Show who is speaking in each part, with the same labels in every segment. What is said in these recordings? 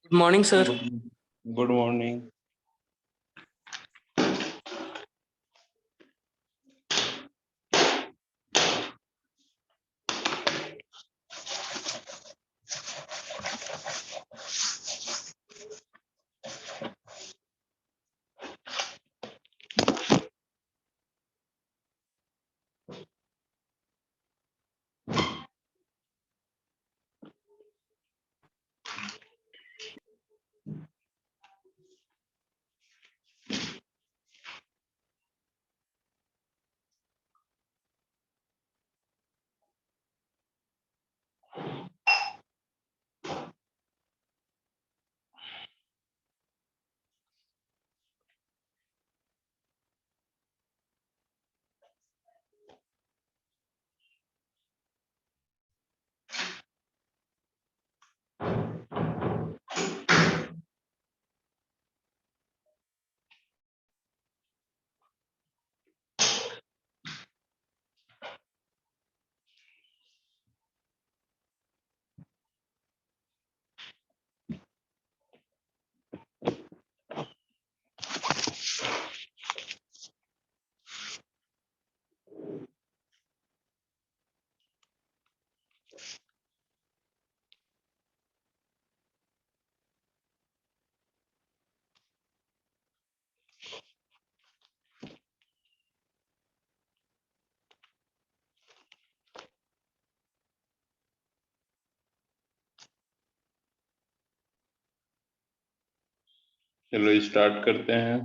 Speaker 1: Good morning sir.
Speaker 2: Good morning. चलो start करते हैं।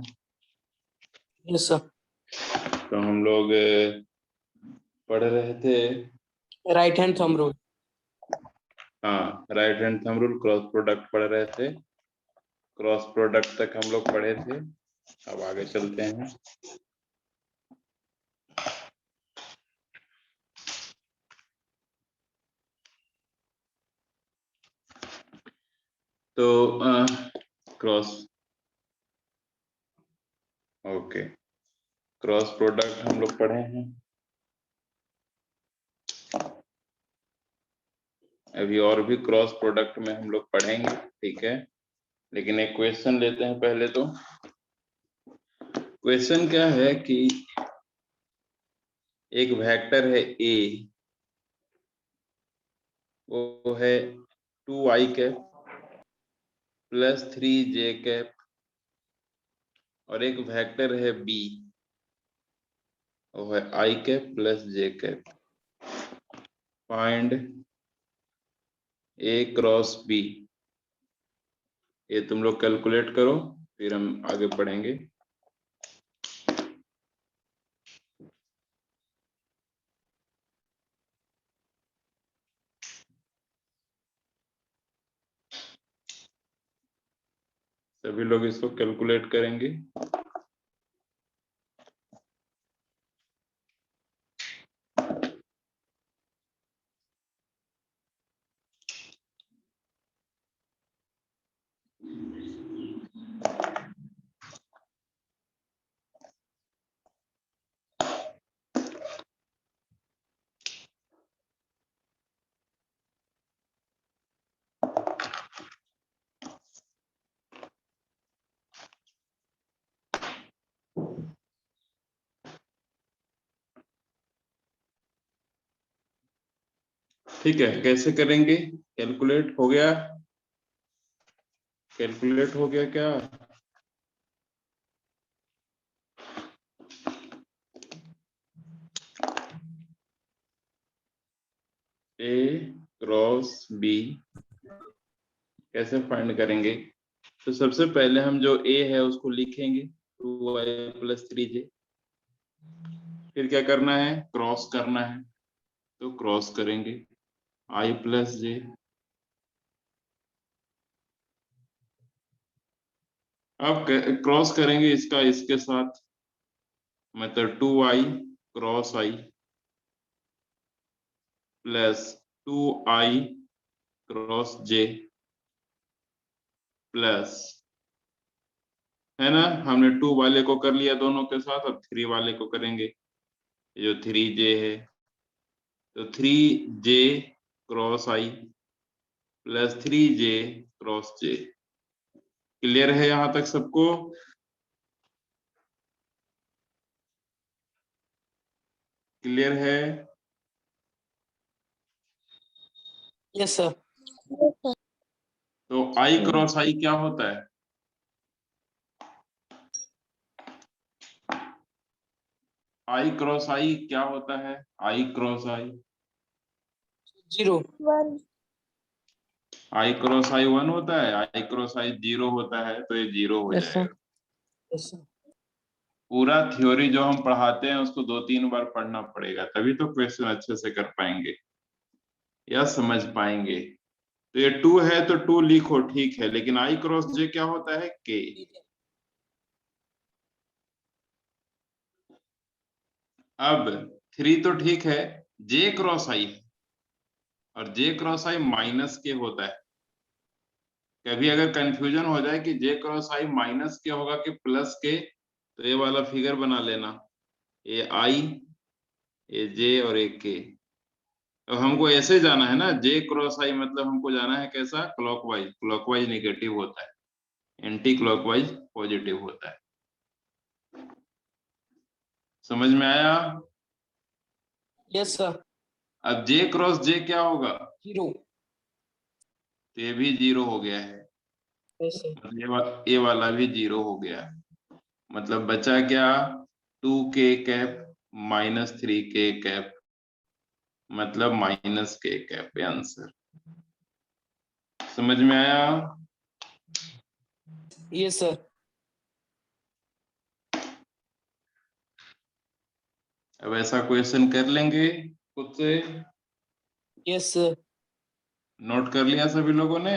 Speaker 1: Yes sir.
Speaker 2: तो हम लोग पढ़ रहे थे।
Speaker 1: Right hand thumb rule.
Speaker 2: हाँ, right hand thumb rule cross product पढ़ रहे थे। क्रॉस प्रोडक्ट तक हम लोग पढ़े थे। अब आगे चलते हैं। तो क्रॉस ओके क्रॉस प्रोडक्ट हम लोग पढ़े हैं। अभी और भी क्रॉस प्रोडक्ट में हम लोग पढ़ेंगे, ठीक है। लेकिन एक क्वेश्चन लेते हैं पहले। तो क्वेश्चन क्या है कि एक वेक्टर है ए, वो है 2i cap plus 3j cap, और एक वेक्टर है बी, वो है i cap plus j cap. Find a cross b. ये तुम लोग कैलकुलेट करो, फिर हम आगे पढ़ेंगे। सभी लोग इसको कैलकुलेट करेंगे। ठीक है, कैसे करेंगे? कैलकुलेट हो गया? कैलकुलेट हो गया क्या? ए क्रॉस बी कैसे फाइंड करेंगे? तो सबसे पहले हम जो ए है उसको लिखेंगे 2i प्लस 3j। फिर क्या करना है? क्रॉस करना है। तो क्रॉस करेंगे i प्लस j। अब क्रॉस करेंगे इसका इसके साथ, मतलब 2i cross i plus 2i cross j plus, है ना, हमने 2 वाले को कर लिया दोनों के साथ, अब 3 वाले को करेंगे। ये जो 3j है, तो 3j cross i plus 3j cross j। Clear है यहां तक सबको? क्लियर है?
Speaker 1: Yes sir.
Speaker 2: तो आई क्रॉस आई क्या होता है? आई क्रॉस आई क्या होता है? आई क्रॉस आई,
Speaker 1: 0।
Speaker 2: आई क्रॉस आई 1 होता है, आई क्रॉस आई 0 होता है, तो ये 0 हो
Speaker 3: यस सर।
Speaker 2: जाएगा।
Speaker 1: Yes sir.
Speaker 2: पूरा थ्योरी जो हम पढ़ाते हैं उसको 2-3 बार पढ़ना पड़ेगा, तभी तो क्वेश्चन अच्छे से कर पाएंगे या समझ पाएंगे। तो ये 2 है तो 2 लिखो, ठीक है, लेकिन आई क्रॉस जे क्या होता है? के। अब 3 तो ठीक है, जे क्रॉस आई है, और जे क्रॉस आई माइनस के होता है। कभी अगर कंफ्यूजन हो जाए कि जे क्रॉस आई माइनस के होगा कि प्लस के, तो ये वाला फिगर बना लेना, ये आई, ये जे और एक के। अब हमको ऐसे जाना है ना, जे क्रॉस आई मतलब हमको जाना है कैसा? क्लॉकवाइज। क्लॉकवाइज नेगेटिव होता है, एंटी क्लॉकवाइज पॉजिटिव होता है। समझ में आया?
Speaker 1: Yes sir.
Speaker 2: अब जे क्रॉस जे क्या होगा?
Speaker 1: 0।
Speaker 2: तो ये भी 0 हो गया है,
Speaker 1: यस सर।
Speaker 2: ये वाला भी 0 हो गया, मतलब बचा क्या? 2k cap minus 3k cap, मतलब माइनस के कैप आंसर। समझ में आया?
Speaker 1: Yes sir.
Speaker 2: अब ऐसा क्वेश्चन कर लेंगे खुद से?
Speaker 1: Yes sir.
Speaker 2: नोट कर लिया सभी लोगों ने?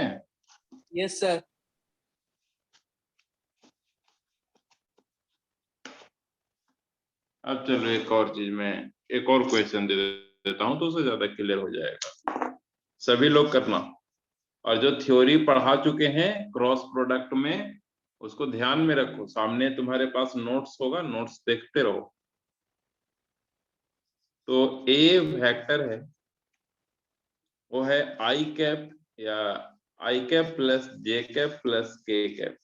Speaker 1: Yes sir.
Speaker 2: अब चलो एक और चीज में एक और क्वेश्चन दे देता हूं तो उससे ज्यादा क्लियर हो जाएगा। सभी लोग करना, और जो थ्योरी पढ़ा चुके हैं क्रॉस प्रोडक्ट में उसको ध्यान में रखो, सामने तुम्हारे पास नोट्स होगा, नोट्स देखते रहो। तो ए वेक्टर है, वो है आई कैप या आई cap plus j cap plus के कैप,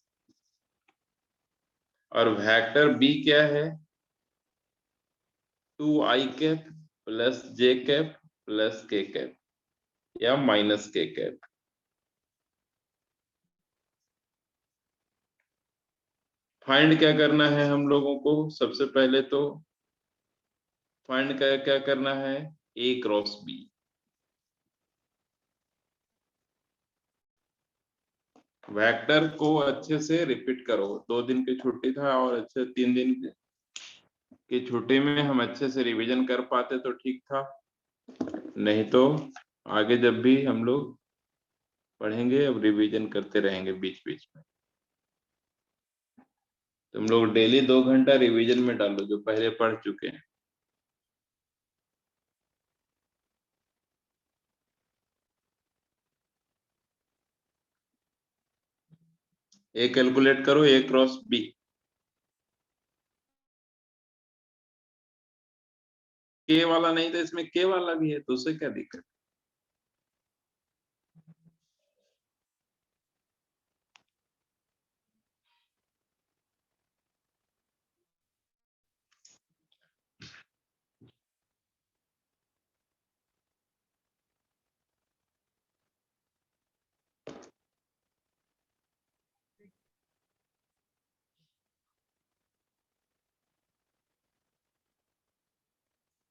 Speaker 2: और वेक्टर बी क्या है? 2i cap plus j cap plus के कैप या माइनस के कैप। फाइंड क्या करना है हम लोगों को? सबसे पहले तो फाइंड क्या क्या करना है? A cross B. वेक्टर को अच्छे से रिपीट करो, 2 दिन की छुट्टी था और अच्छे 3 दिन की छुट्टी में हम अच्छे से रिवीजन कर पाते तो ठीक था, नहीं तो आगे जब भी हम लोग पढ़ेंगे अब रिवीजन करते रहेंगे बीच बीच में। तुम लोग डेली 2 घंटा रिवीजन में डालो जो पहले पढ़ चुके हैं। ए कैलकुलेट करो, ए क्रॉस बी। के वाला नहीं था इसमें, के वाला भी है, तो उससे क्या दिक्कत?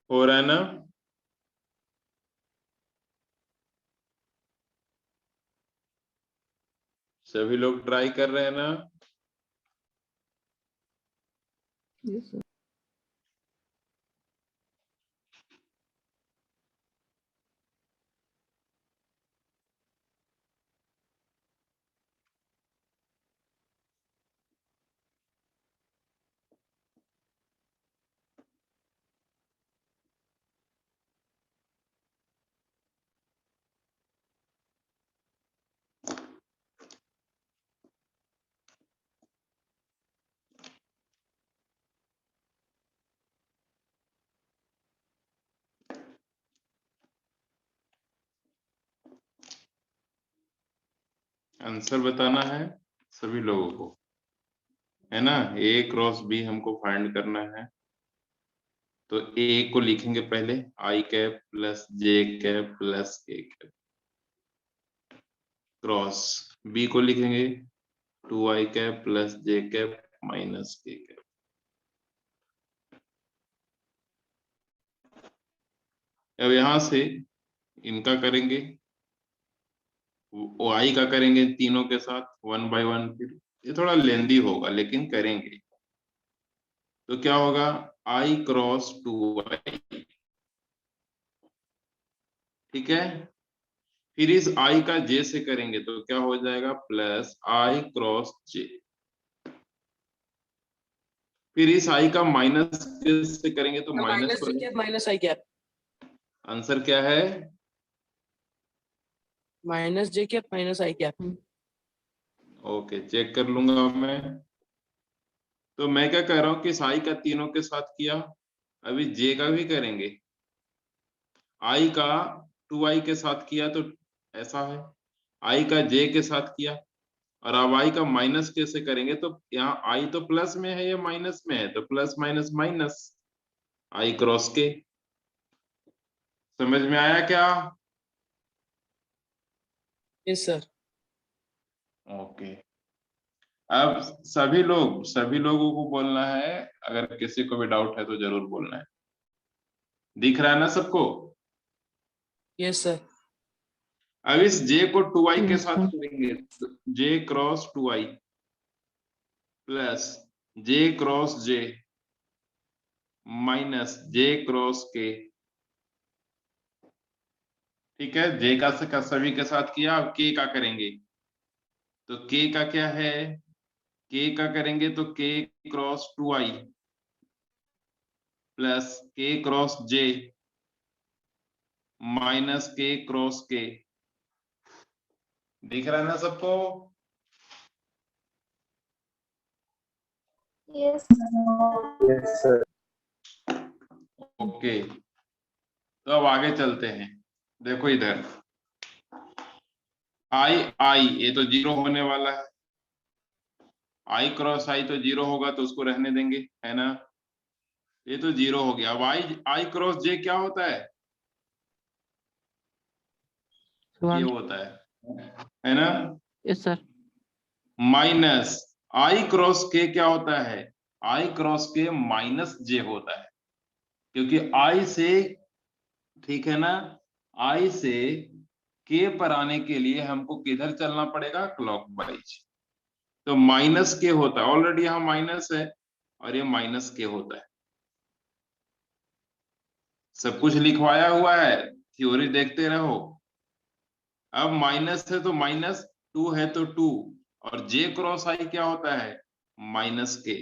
Speaker 2: हो रहा है ना? सभी लोग ट्राई कर रहे हैं ना?
Speaker 3: Yes sir.
Speaker 2: आंसर बताना है सभी लोगों को, है ना। ए क्रॉस बी हमको फाइंड करना है, तो ए को लिखेंगे पहले आई cap plus j cap plus के कैप, क्रॉस बी को लिखेंगे 2i cap plus j cap minus के कैप। अब यहां से इनका करेंगे, आई का करेंगे तीनों के साथ 1 बाय 1, फिर ये थोड़ा लेंदी होगा लेकिन करेंगे। तो क्या होगा, आई क्रॉस 2i, ठीक है। फिर इस आई का जे से करेंगे तो क्या हो जाएगा, प्लस आई क्रॉस जे। फिर इस आई का माइनस से करेंगे तो माइनस
Speaker 1: माइनस जे कैप माइनस आई कैप,
Speaker 2: आंसर क्या है,
Speaker 1: माइनस जे कैप माइनस आई कैप।
Speaker 2: ओके चेक कर लूंगा मैं। तो मैं क्या कह रहा हूं कि इस आई का तीनों के साथ किया, अभी जे का भी करेंगे। आई का 2i के साथ किया तो ऐसा है, आई का जे के साथ किया, और अब आई का माइनस कैसे करेंगे, तो यहाँ आई तो प्लस में है या माइनस में है, तो प्लस माइनस माइनस, आई क्रॉस के। समझ में आया क्या?
Speaker 1: Yes sir.
Speaker 2: ओके। अब सभी लोगों को बोलना है, अगर किसी को भी डाउट है तो जरूर बोलना है। दिख रहा है ना सबको?
Speaker 1: Yes sir.
Speaker 2: अब इस जे को 2i के
Speaker 3: Yes,
Speaker 2: साथ
Speaker 3: sir.
Speaker 2: करेंगे, जे क्रॉस 2i प्लस जे क्रॉस जे माइनस जे क्रॉस के, ठीक है। जे का सभी के साथ किया, अब के का करेंगे, तो के का क्या है, के का करेंगे तो के क्रॉस 2i प्लस के क्रॉस जे माइनस के क्रॉस के। दिख रहा है ना सबको?
Speaker 4: Yes.
Speaker 5: Yes, sir.
Speaker 2: ओके, तो अब आगे चलते हैं। देखो इधर आई ये तो 0 होने वाला है, आई क्रॉस आई तो 0 होगा तो उसको रहने देंगे, है ना। ये तो 0 हो गया। अब आई क्रॉस जे क्या होता है, ये
Speaker 3: 1.
Speaker 2: होता है ना,
Speaker 3: Yes, sir.
Speaker 2: माइनस आई क्रॉस के क्या होता है, आई क्रॉस के माइनस जे होता है, क्योंकि आई से, ठीक है ना, आई से के पर आने के लिए हमको किधर चलना पड़ेगा, क्लॉकवाइज। तो माइनस के होता है, ऑलरेडी यहां माइनस है और ये माइनस के होता है। सब कुछ लिखवाया हुआ है, थ्योरी देखते रहो। अब माइनस है तो माइनस, 2 है तो 2, और जे क्रॉस आई क्या होता है, माइनस के।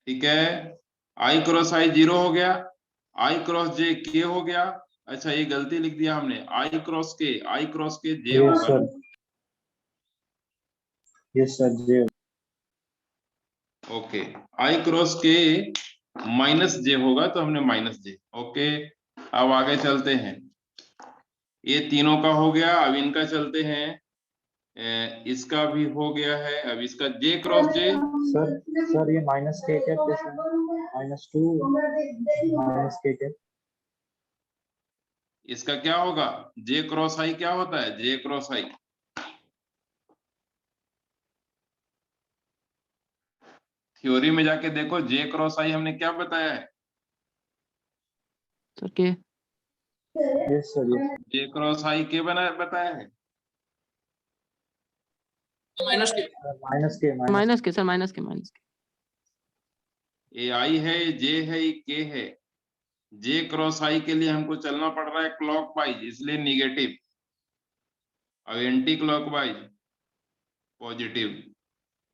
Speaker 2: ठीक है, आई क्रॉस आई 0 हो गया, आई क्रॉस जे के हो गया। अच्छा ये गलती लिख दिया हमने, i cross k j
Speaker 5: Yes,
Speaker 2: होगा।
Speaker 5: sir. Yes, sir. J.
Speaker 2: Okay, i cross k minus j होगा तो हमने माइनस जे। ओके, अब आगे चलते हैं। ये तीनों का हो गया, अब इनका चलते हैं। इसका भी हो गया है, अब इसका जे क्रॉस जे,
Speaker 5: Sir, ये माइनस के कैप कैसे, -2 माइनस के कैप।
Speaker 2: इसका क्या होगा, जे क्रॉस आई क्या होता है, जे क्रॉस आई, थ्योरी में जाके देखो, जे क्रॉस आई हमने क्या बताया है,
Speaker 3: Sir, K.
Speaker 5: Yes, sir. Yes.
Speaker 2: जे क्रॉस आई के बताया है।
Speaker 1: माइनस के।
Speaker 5: माइनस के
Speaker 3: Minus K, sir. Minus K. Minus K.
Speaker 2: ये आई है, ये जे है, ये के है। जे क्रॉस आई के लिए हमको चलना पड़ रहा है क्लॉकवाइज, इसलिए निगेटिव, और एंटी क्लॉकवाइज पॉजिटिव।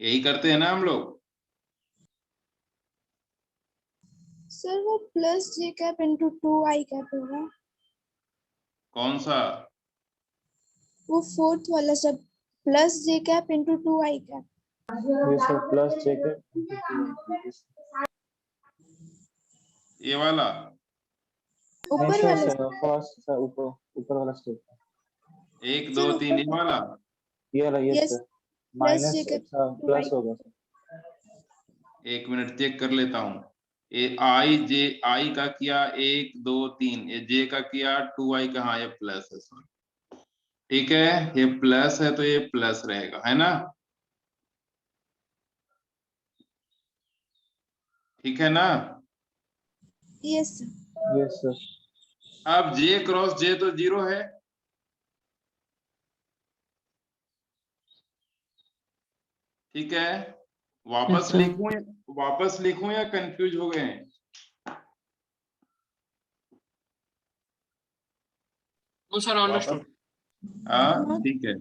Speaker 2: यही करते हैं ना हम लोग।
Speaker 4: सर वो plus j cap into 2i cap होगा,
Speaker 2: कौन सा,
Speaker 4: वो फोर्थ वाला सब, plus j cap into 2i cap.
Speaker 5: Yes, sir. Plus J cap.
Speaker 2: ये वाला
Speaker 4: ऊपर वाला
Speaker 5: फर्स्ट सर, ऊपर वाला स्टेप
Speaker 2: 1 2
Speaker 4: सर,
Speaker 2: 3 ये
Speaker 4: ऊपर
Speaker 2: वाला।
Speaker 5: ये वाला,
Speaker 4: Yes,
Speaker 5: yes sir,
Speaker 4: plus
Speaker 5: minus
Speaker 4: j cap
Speaker 5: अच्छा प्लस होगा सर।
Speaker 2: 1 मिनट चेक कर लेता हूँ। ए आई जे आई का किया 1 2 3, ये जे का किया 2i का, हाँ ये प्लस है सर। ठीक है, ये प्लस है तो ये प्लस रहेगा, है ना? ठीक है ना?
Speaker 4: yes sir.
Speaker 5: यस सर,
Speaker 2: अब जे क्रॉस जे तो 0 है, ठीक है। वापस
Speaker 3: sir.
Speaker 2: लिखूं या कंफ्यूज हो गए हैं?
Speaker 1: No, sir, understood.
Speaker 2: हाँ ठीक है।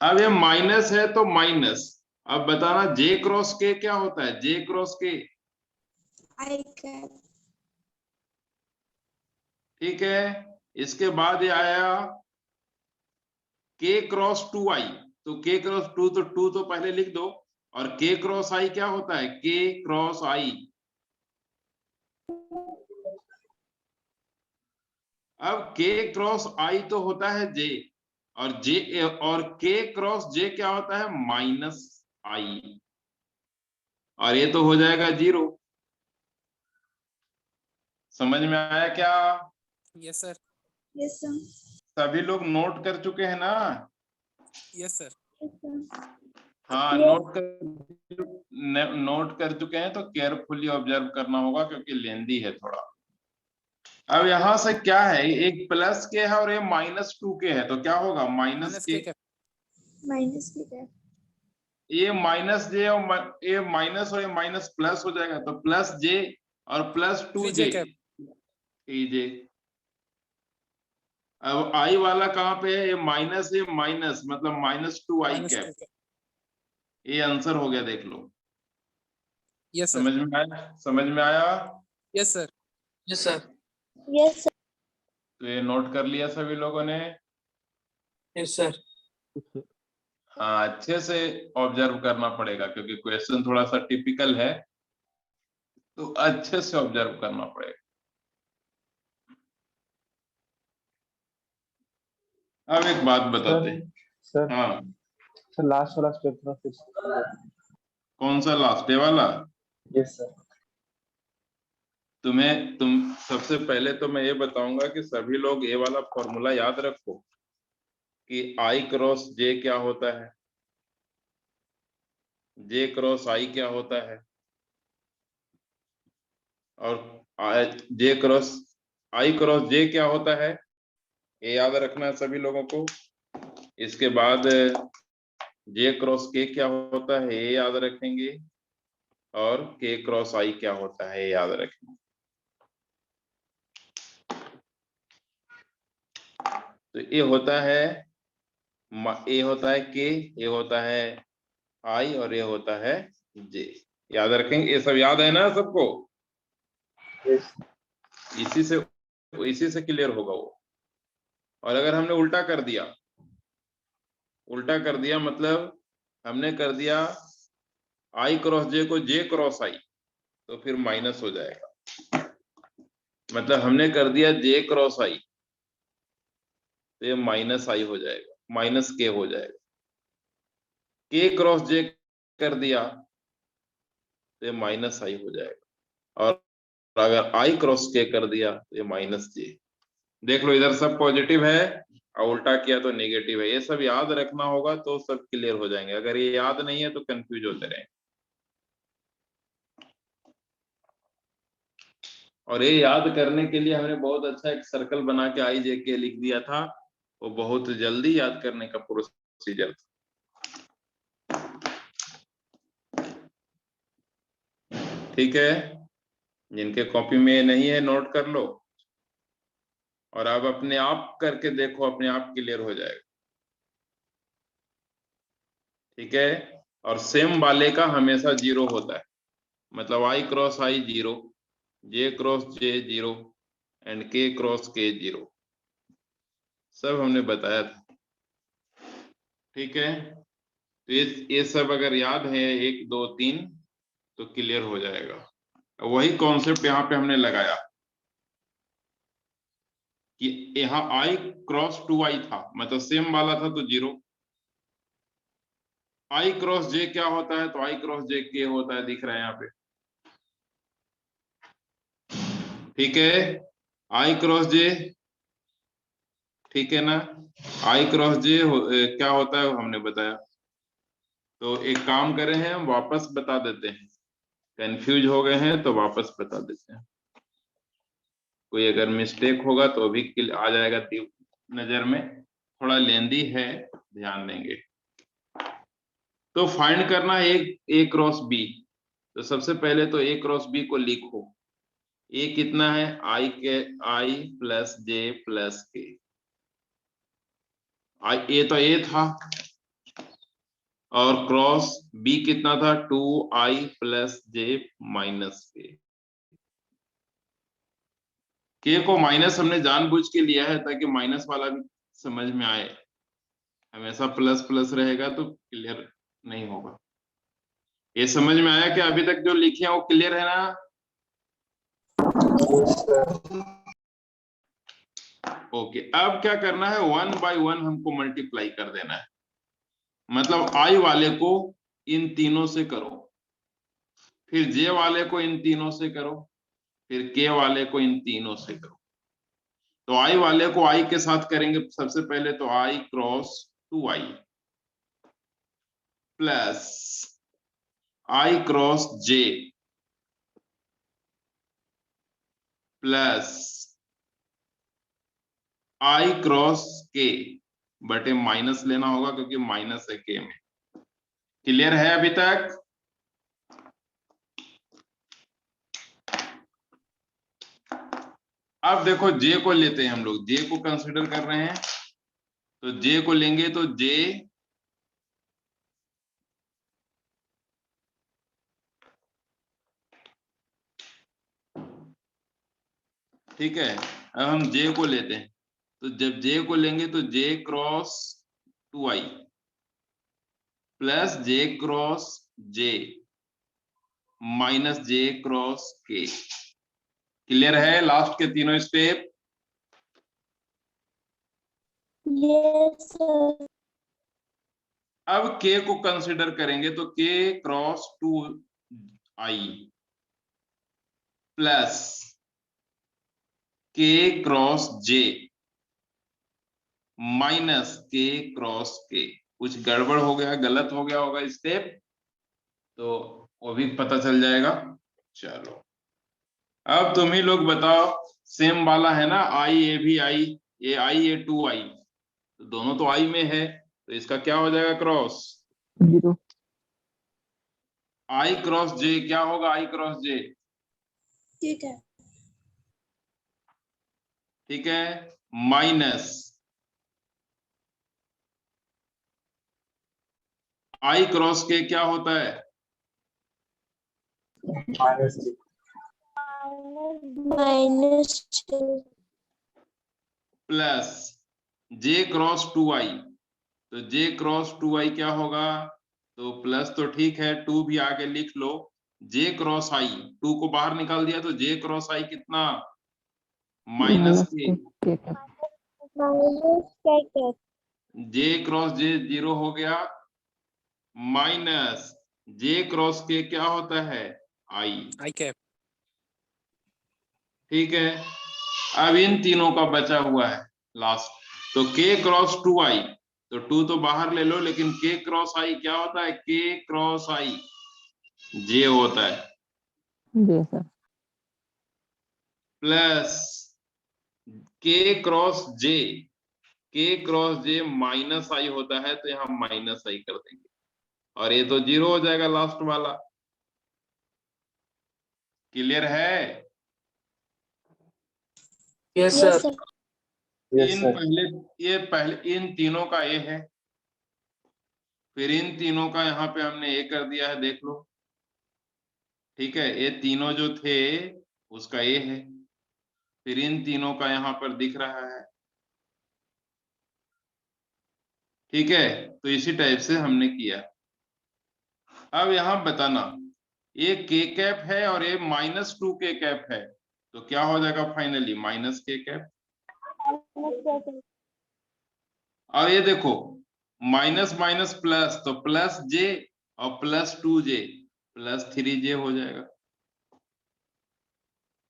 Speaker 2: अब ये माइनस है तो माइनस, अब बताना जे क्रॉस के क्या होता है? जे क्रॉस के,
Speaker 4: I cap.
Speaker 2: ठीक है। इसके बाद ये आया k क्रॉस 2i, तो k क्रॉस 2 तो 2 तो पहले लिख दो, और k क्रॉस i क्या होता है? k cross i। अब k क्रॉस i तो होता है j, और k क्रॉस j क्या होता है? माइनस i, और ये तो हो जाएगा 0। समझ में आया क्या?
Speaker 6: Yes sir.
Speaker 4: Yes sir.
Speaker 2: सभी लोग नोट कर चुके हैं ना?
Speaker 6: Yes sir.
Speaker 4: Yes sir.
Speaker 2: हाँ, नोट कर चुके हैं तो केयरफुली ऑब्जर्व करना होगा, क्योंकि लेंदी है थोड़ा। अब यहाँ से क्या है, एक प्लस के है और ये माइनस 2 के है, तो क्या होगा? माइनस के,
Speaker 4: Minus k cap.
Speaker 2: ये माइनस जे और ये माइनस और ये माइनस प्लस हो जाएगा, तो प्लस जे और प्लस 2j, जे। अब आई वाला कहाँ पे है? ये माइनस, ये माइनस मतलब -2i कैप। ये आंसर हो गया, देख लो।
Speaker 6: Yes sir.
Speaker 2: समझ में आया? समझ में आया?
Speaker 6: Yes sir.
Speaker 1: Yes, sir.
Speaker 4: Yes sir.
Speaker 2: तो ये नोट कर लिया सभी लोगों ने?
Speaker 1: Yes, sir.
Speaker 2: हाँ, अच्छे से ऑब्जर्व करना पड़ेगा, क्योंकि क्वेश्चन थोड़ा सा टिपिकल है, तो अच्छे से ऑब्जर्व करना पड़ेगा। अब एक बात बताते हैं।
Speaker 5: सर
Speaker 2: हाँ,
Speaker 5: सर लास्ट वाला स्टेप ना फिर से।
Speaker 2: कौन सा लास्ट डे वाला?
Speaker 5: Yes sir.
Speaker 2: तुम सबसे पहले तो मैं ये बताऊंगा कि सभी लोग ये वाला फॉर्मूला याद रखो कि आई क्रॉस जे क्या होता है, जे क्रॉस आई क्या होता है, और जे क्रॉस आई क्रॉस जे क्या होता है, ये याद रखना है सभी लोगों को। इसके बाद जे क्रॉस के क्या होता है, ये याद रखेंगे, और के क्रॉस आई क्या होता है, ये याद रखेंगे। तो ये होता है के, ये होता है आई, और ये होता है जे। याद रखेंगे, ये सब याद है ना सबको?
Speaker 5: यस।
Speaker 2: इसी से क्लियर होगा वो। और अगर हमने उल्टा कर दिया मतलब हमने कर दिया आई क्रॉस जे को जे क्रॉस आई, तो फिर माइनस हो जाएगा। मतलब हमने कर दिया जे क्रॉस आई, तो ये माइनस आई हो जाएगा, माइनस के हो जाएगा। के क्रॉस जे कर दिया तो ये माइनस आई हो जाएगा, और अगर आई क्रॉस के कर दिया तो ये माइनस जे। देख लो, इधर सब पॉजिटिव है और उल्टा किया तो नेगेटिव है। ये सब याद रखना होगा तो सब क्लियर हो जाएंगे, अगर ये याद नहीं है तो कंफ्यूज होते रहेंगे। और ये याद करने के लिए हमने बहुत अच्छा एक सर्कल बना के आई जे के लिख दिया था, वो बहुत जल्दी याद करने का प्रोसीजर था। ठीक है, जिनके कॉपी में नहीं है नोट कर लो, और आप अपने आप करके देखो, अपने आप क्लियर हो जाएगा। ठीक है, और सेम वाले का हमेशा 0 होता है, मतलब i cross i 0, j cross j 0, and k cross k 0, सब हमने बताया था। ठीक है, तो ये सब अगर याद है 1 2 3 तो क्लियर हो जाएगा। वही कॉन्सेप्ट यहाँ पे हमने लगाया। कि यहाँ i क्रॉस 2i था, मतलब सेम वाला था तो 0। i क्रॉस j क्या होता है, तो i क्रॉस j k होता है, दिख रहा है यहाँ पे। ठीक है, i क्रॉस j, ठीक है ना, i क्रॉस j क्या होता है हमने बताया। तो एक काम करें हैं, हम वापस बता देते हैं, कंफ्यूज हो गए हैं तो वापस बता देते हैं। कोई अगर मिस्टेक होगा तो भी आ जाएगा नजर में, थोड़ा लेंदी है, ध्यान देंगे। तो फाइंड करना है ए क्रॉस बी। तो सबसे पहले तो ए क्रॉस बी को लिखो। ए कितना है, आई प्लस जे प्लस के। ए तो ए था, और क्रॉस बी कितना था, 2i प्लस जे माइनस के को माइनस हमने जानबूझ के लिया है ताकि माइनस वाला भी समझ में आए। हमेशा प्लस प्लस रहेगा तो क्लियर नहीं होगा। ये समझ में आया कि अभी तक जो लिखे हैं वो क्लियर है ना? ओके, अब क्या करना है, 1 बाय 1 हमको मल्टीप्लाई कर देना है। मतलब i वाले को इन तीनों से करो, फिर j वाले को इन तीनों से करो, फिर k वाले को इन तीनों से करो। तो i वाले को i के साथ करेंगे सबसे पहले, तो i cross 2i plus i cross j plus i cross k बटे माइनस लेना होगा क्योंकि माइनस है k में। क्लियर है अभी तक? अब देखो j को लेते हैं, हम लोग j को कंसीडर कर रहे हैं, तो j को लेंगे तो j ठीक है। अब हम j को लेते हैं, तो जब j को लेंगे तो j cross 2i plus j cross j minus j cross k। Clear है लास्ट के तीनों स्टेप?
Speaker 4: Yes sir.
Speaker 2: अब k को कंसीडर करेंगे तो k cross 2i plus k cross j minus k cross k। कुछ गड़बड़ हो गया, गलत हो गया होगा स्टेप, तो वो भी पता चल जाएगा। चलो अब तुम ही लोग बताओ, सेम वाला है ना, आई ए भी आई, ये आई ए 2i, तो दोनों तो आई में है, तो इसका क्या हो जाएगा क्रॉस,
Speaker 3: 0।
Speaker 2: आई क्रॉस जे क्या होगा, आई क्रॉस जे,
Speaker 4: ठीक है।
Speaker 2: ठीक है, माइनस आई क्रॉस के क्या होता है,
Speaker 4: माइनस
Speaker 2: प्लस जे क्रॉस 2i, तो जे क्रॉस 2i क्या होगा, तो प्लस तो ठीक है, 2 भी आगे लिख लो, जे क्रॉस आई, 2 को बाहर निकाल दिया तो जे क्रॉस आई कितना, माइनस के, जे क्रॉस जे 0 हो गया, माइनस जे क्रॉस के क्या होता है, आई
Speaker 6: कैप।
Speaker 2: ठीक है। अब इन तीनों का बचा हुआ है लास्ट, तो k क्रॉस 2i, तो 2 तो बाहर ले लो, लेकिन k क्रॉस i क्या होता है, k क्रॉस i j होता है,
Speaker 3: जी sir.
Speaker 2: Plus k cross j minus i होता है, तो यहाँ माइनस i कर देंगे, और ये तो 0 हो जाएगा लास्ट वाला। क्लियर है?
Speaker 1: Yes
Speaker 4: yes
Speaker 1: sir.
Speaker 4: सर।
Speaker 2: ये पहले इन तीनों का ए है, फिर इन तीनों का यहाँ पे हमने ए कर दिया है, देख लो, ठीक है, ये तीनों जो थे उसका ए है, फिर इन तीनों का यहाँ पर दिख रहा है, ठीक है। तो इसी टाइप से हमने किया। अब यहाँ बताना, ये के कैप है और ये -2 के कैप है, तो क्या हो जाएगा फाइनली, -k कैप। और ये देखो माइनस माइनस प्लस, तो प्लस जे और प्लस 2j प्लस 3j हो जाएगा।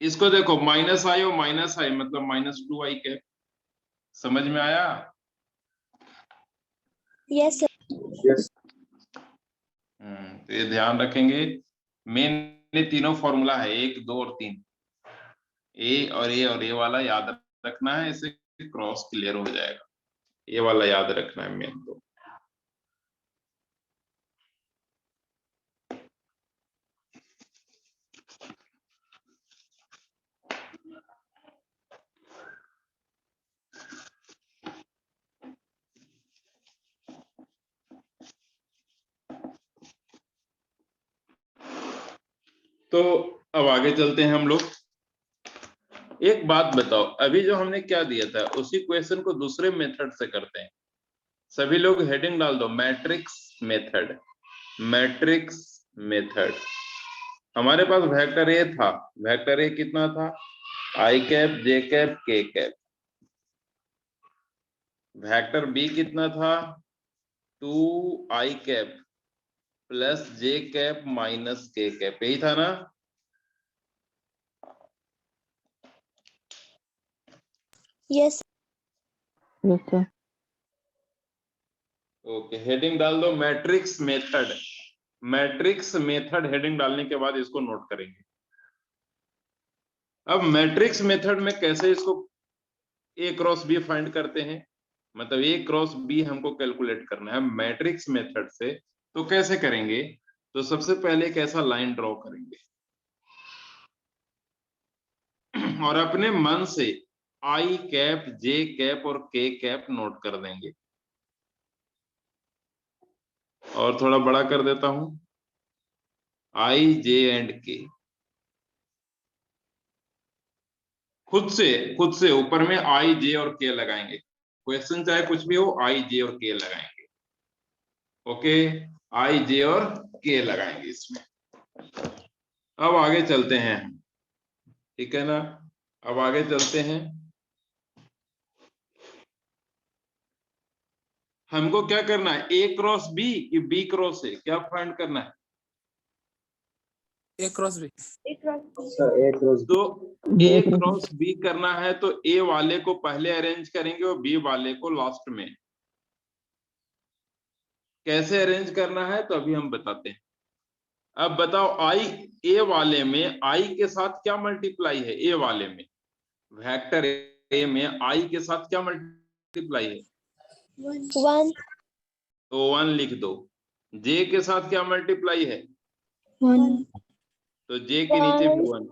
Speaker 2: इसको देखो माइनस आई और माइनस आई मतलब -2i कैप। समझ में आया?
Speaker 4: Yes sir.
Speaker 5: Yes.
Speaker 2: तो ये ध्यान रखेंगे। मेन तीनों फॉर्मूला है 1 2 और 3, ए और ए वाला याद रखना है, इससे क्रॉस क्लियर हो जाएगा। ये वाला याद रखना है मेन। तो अब आगे चलते हैं हम लोग। एक बात बताओ, अभी जो हमने क्या दिया था उसी क्वेश्चन को दूसरे मेथड से करते हैं। सभी लोग हेडिंग डाल दो, मैट्रिक्स मेथड। मैट्रिक्स मेथड हमारे पास वेक्टर ए था। वेक्टर ए कितना था? आई कैप जे कैप के कैप। वेक्टर बी कितना था? 2i cap plus j cap minus के कैप। यही था ना?
Speaker 4: Yes
Speaker 3: yes sir.
Speaker 2: Okay, heading डाल दो matrix method. Matrix method heading डालने के बाद इसको नोट करेंगे। अब मैट्रिक्स मेथड में कैसे इसको ए क्रॉस बी फाइंड करते हैं, मतलब ए क्रॉस बी हमको कैलकुलेट करना है मैट्रिक्स मेथड से। तो कैसे करेंगे? तो सबसे पहले एक ऐसा लाइन ड्रॉ करेंगे और अपने मन से आई कैप जे कैप और के कैप नोट कर देंगे। और थोड़ा बड़ा कर देता हूं, आई जे एंड के। खुद से ऊपर में आई जे और के लगाएंगे। क्वेश्चन चाहे कुछ भी हो, आई जे और के लगाएंगे। ओके, आई जे और के लगाएंगे इसमें। अब आगे चलते हैं, ठीक है ना? अब आगे चलते हैं। हमको क्या करना है? ए क्रॉस बी कि बी क्रॉस ए? क्या फाइंड करना है?
Speaker 6: A cross b.
Speaker 5: Sir, A cross B.
Speaker 2: तो ए क्रॉस बी करना है तो ए वाले को पहले अरेंज करेंगे और बी वाले को लास्ट में। कैसे अरेंज करना है तो अभी हम बताते हैं। अब बताओ, आई ए वाले में आई के साथ क्या मल्टीप्लाई है? ए वाले में वेक्टर ए में आई के साथ क्या मल्टीप्लाई है?
Speaker 4: 1
Speaker 2: तो 1 लिख दो। जे के साथ क्या मल्टीप्लाई है?
Speaker 4: 1
Speaker 2: तो जे के नीचे भी 1।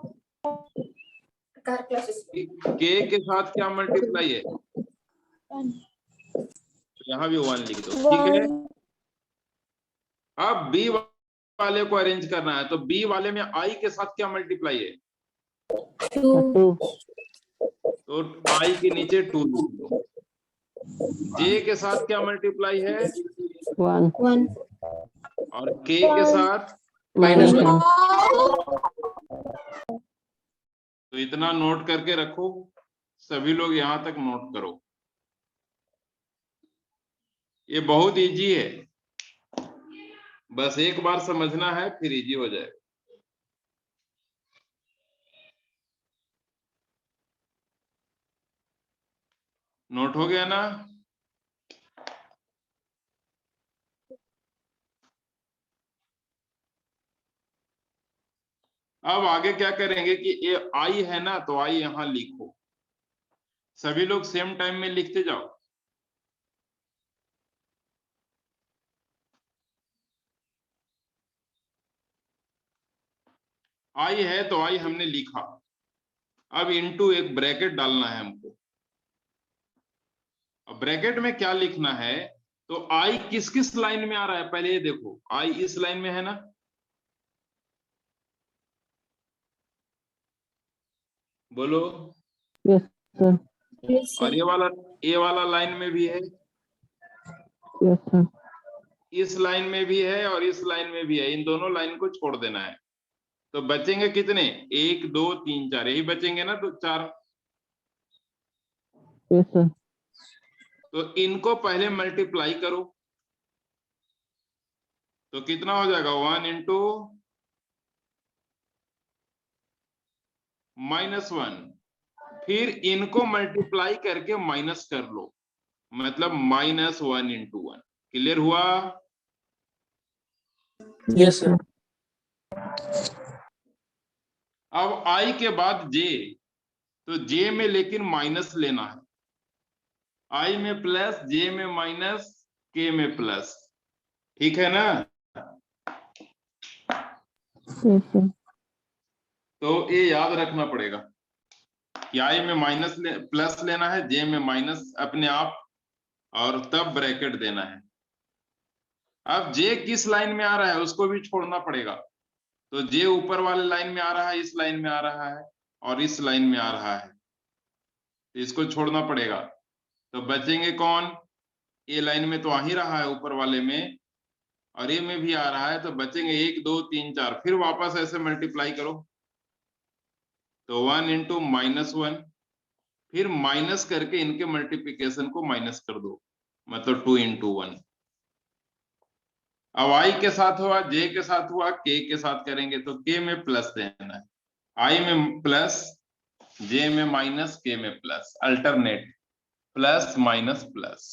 Speaker 2: के के साथ क्या मल्टीप्लाई है?
Speaker 4: 1
Speaker 2: तो यहाँ भी 1 लिख दो, ठीक है। अब बी वाले को अरेंज करना है तो बी वाले में आई के साथ क्या मल्टीप्लाई है?
Speaker 3: 2
Speaker 2: तो आई के नीचे 2 लिख दो। जे के साथ क्या मल्टीप्लाई है?
Speaker 3: 1
Speaker 2: और के के साथ?
Speaker 3: -1
Speaker 2: तो इतना नोट करके रखो, सभी लोग यहां तक नोट करो। ये बहुत इजी है, बस एक बार समझना है फिर इजी हो जाएगा। नोट हो गया ना? अब आगे क्या करेंगे कि ये आई है ना, तो आई यहां लिखो। सभी लोग सेम टाइम में लिखते जाओ। आई है तो आई हमने लिखा। अब इनटू एक ब्रैकेट डालना है हमको। अब ब्रैकेट में क्या लिखना है? तो आई किस किस लाइन में आ रहा है पहले ये देखो। आई इस लाइन में है ना, बोलो।
Speaker 3: Yes sir.
Speaker 2: और ये वाला लाइन में भी है,
Speaker 3: यस सर।
Speaker 2: इस लाइन में भी है और इस लाइन में भी है। इन दोनों लाइन को छोड़ देना है। तो बचेंगे कितने? 1 2 3 4, यही बचेंगे ना? तो 4।
Speaker 3: Yes, sir.
Speaker 2: तो इनको पहले मल्टीप्लाई करो, तो कितना हो जाएगा 1 इंटू -1, फिर इनको मल्टीप्लाई करके माइनस कर लो, मतलब -1 इंटू 1। क्लियर हुआ?
Speaker 1: Yes, sir.
Speaker 2: अब i के बाद j, तो j में लेकिन माइनस लेना है, i में प्लस, j में माइनस, k में प्लस। ठीक है ना?
Speaker 3: Yes, sir.
Speaker 2: तो ये याद रखना पड़ेगा कि i में माइनस प्लस लेना है, j में माइनस अपने आप, और तब ब्रैकेट देना है। अब j किस लाइन में आ रहा है उसको भी छोड़ना पड़ेगा, तो j ऊपर वाले लाइन में आ रहा है, इस लाइन में आ रहा है, और इस लाइन में आ रहा है, तो इसको छोड़ना पड़ेगा। तो बचेंगे कौन? ए लाइन में तो आ ही रहा है ऊपर वाले में, और ए में भी आ रहा है, तो बचेंगे 1 2 3 4। फिर वापस ऐसे मल्टीप्लाई करो, तो 1 इंटू -1, फिर माइनस करके इनके मल्टीप्लिकेशन को माइनस कर दो, मतलब 2 इंटू 1। अब i के साथ हुआ, j के साथ हुआ, k के साथ करेंगे तो k में प्लस देना है, i में प्लस, j में माइनस, k में plus, alternate plus minus plus.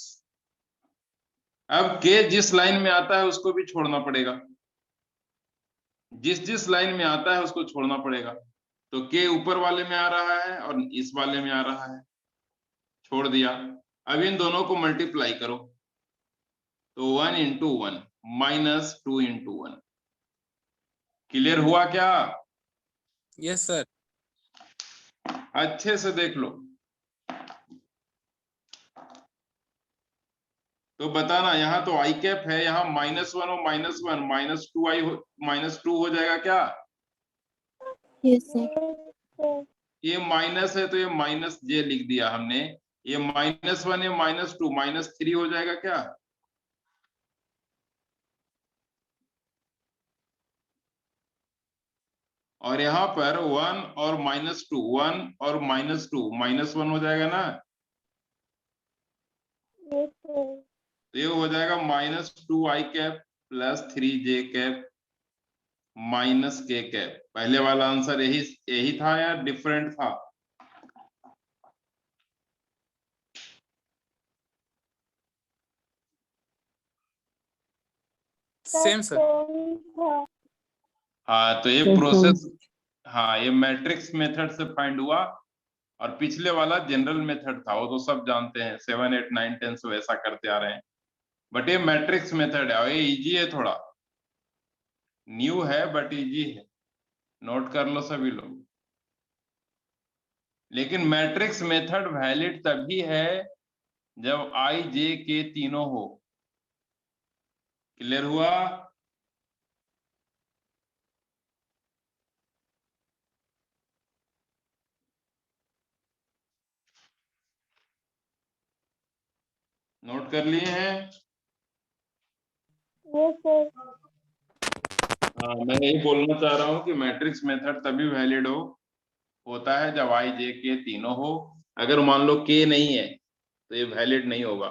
Speaker 2: अब k जिस लाइन में आता है उसको भी छोड़ना पड़ेगा, जिस लाइन में आता है उसको छोड़ना पड़ेगा। तो k ऊपर वाले में आ रहा है और इस वाले में आ रहा है, छोड़ दिया। अब इन दोनों को मल्टीप्लाई करो, तो 1 इंटू 1 -2 इंटू 1। क्लियर हुआ क्या?
Speaker 6: Yes, sir.
Speaker 2: अच्छे से देख लो, तो बताना। यहाँ तो i कैप है, यहाँ -1 और -1 -2 हो जाएगा क्या?
Speaker 4: Yes, sir.
Speaker 2: ये माइनस है तो ये माइनस j लिख दिया हमने, ये -1 ये -2 -3 हो जाएगा क्या? और यहाँ पर 1 और -2, 1 और -2 -1 हो जाएगा ना?
Speaker 4: Yes, sir.
Speaker 2: तो ये हो जाएगा -2i cap plus 3j cap minus k cap. पहले वाला आंसर यही था या डिफरेंट था?
Speaker 6: Same, sir.
Speaker 2: हाँ, तो ये
Speaker 3: Yes,
Speaker 2: प्रोसेस, हाँ ये मैट्रिक्स मेथड से फाइंड हुआ, और पिछले वाला जनरल मेथड था, वो तो सब जानते हैं, 7 8 9 10 से वैसा करते आ रहे हैं, बट ये मैट्रिक्स मेथड है और ये इजी है, थोड़ा न्यू है बट इजी है, नोट कर लो सभी लोग। लेकिन मैट्रिक्स मेथड वैलिड तभी है जब i j k तीनों हो। क्लियर हुआ? नोट कर लिए हैं?
Speaker 4: Yes, sir.
Speaker 2: हाँ, मैं यही बोलना चाह रहा हूँ कि मैट्रिक्स मेथड तभी वैलिड होता है जब i j k तीनों हो। अगर मान लो k नहीं है तो ये वैलिड नहीं होगा,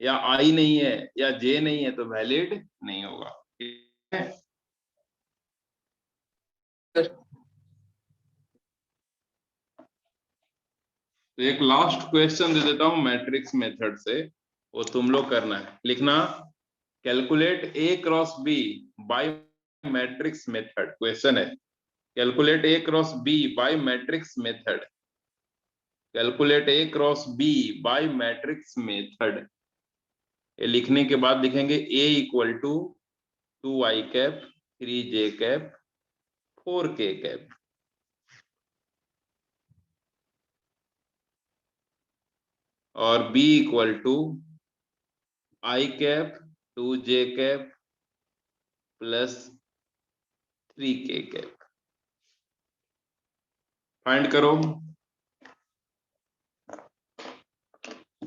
Speaker 2: या i नहीं है या j नहीं है तो वैलिड नहीं होगा। ठीक है?
Speaker 1: Sir.
Speaker 2: तो एक लास्ट क्वेश्चन दे देता हूं मैट्रिक्स मेथड से, वो तुम लोग करना है, लिखना calculate a cross b by matrix method. Question है calculate a cross b by matrix method, calculate a cross b by matrix method. ये लिखने के बाद लिखेंगे a equal to 2i cap 3j cap 4k cap, और b equal to i cap 2j cap plus 3k cap. Find करो।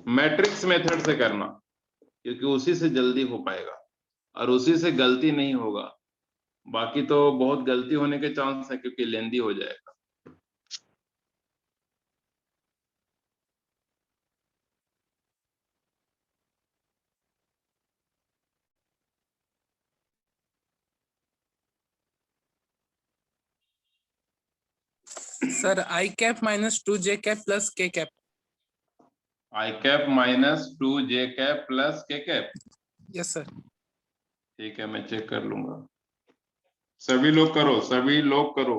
Speaker 2: Matrix method से करना, क्योंकि उसी से जल्दी हो पाएगा और उसी से गलती नहीं होगा, बाकी तो बहुत गलती होने के चांस है क्योंकि लेंदी हो जाएगा।
Speaker 6: Sir I cap minus 2J cap plus K cap.
Speaker 2: I cap minus 2J cap plus K cap.
Speaker 6: Yes sir.
Speaker 2: ठीक है, मैं चेक कर लूंगा। सभी लोग करो, सभी लोग करो।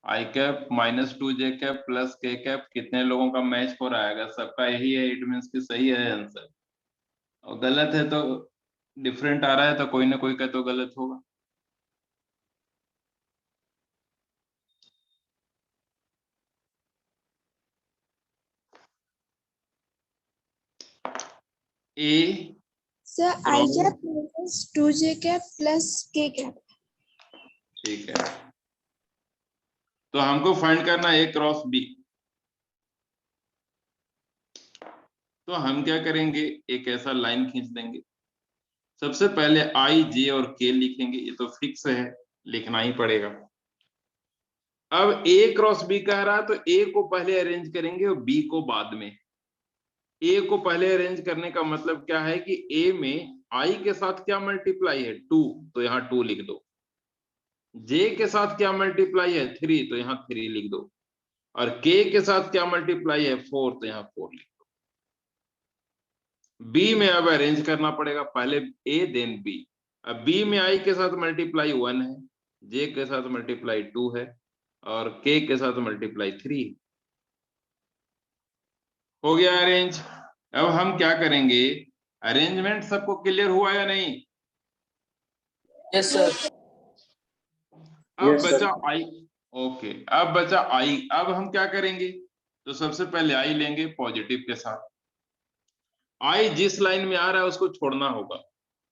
Speaker 2: I cap minus 2J cap plus K cap कितने लोगों का मैच हो रहा है? अगर सबका यही है इट मीन्स कि सही है आंसर, और गलत है तो डिफरेंट आ रहा है तो कोई ना कोई का तो गलत होगा। ए
Speaker 4: sir I cap minus 2J cap plus K cap.
Speaker 2: ठीक है, तो हमको फाइंड करना है A क्रॉस B। तो हम क्या करेंगे, एक ऐसा लाइन खींच देंगे। सबसे पहले I, J और K लिखेंगे, ये तो फिक्स है, लिखना ही पड़ेगा। अब A क्रॉस B कह रहा है तो A को पहले अरेंज करेंगे और B को बाद में। A को पहले अरेंज करने का मतलब क्या है कि A में I के साथ क्या मल्टीप्लाई है 2, तो यहाँ 2 लिख दो। J के साथ क्या मल्टीप्लाई है 3, तो यहाँ 3 लिख दो। और K के साथ क्या मल्टीप्लाई है 4, तो यहाँ 4 लिख दो। B में अब अरेंज करना पड़ेगा, पहले A देन B। अब B में I के साथ मल्टीप्लाई 1 है, J के साथ मल्टीप्लाई 2 है और K के साथ मल्टीप्लाई 3। हो गया अरेंज। अब हम क्या करेंगे, अरेंजमेंट सबको क्लियर हुआ या नहीं?
Speaker 1: Yes sir.
Speaker 2: अब
Speaker 5: Yes, sir.
Speaker 2: बचा I। ओके, अब बचा I। अब हम क्या करेंगे, तो सबसे पहले I लेंगे पॉजिटिव के साथ। I जिस लाइन में आ रहा है उसको छोड़ना होगा,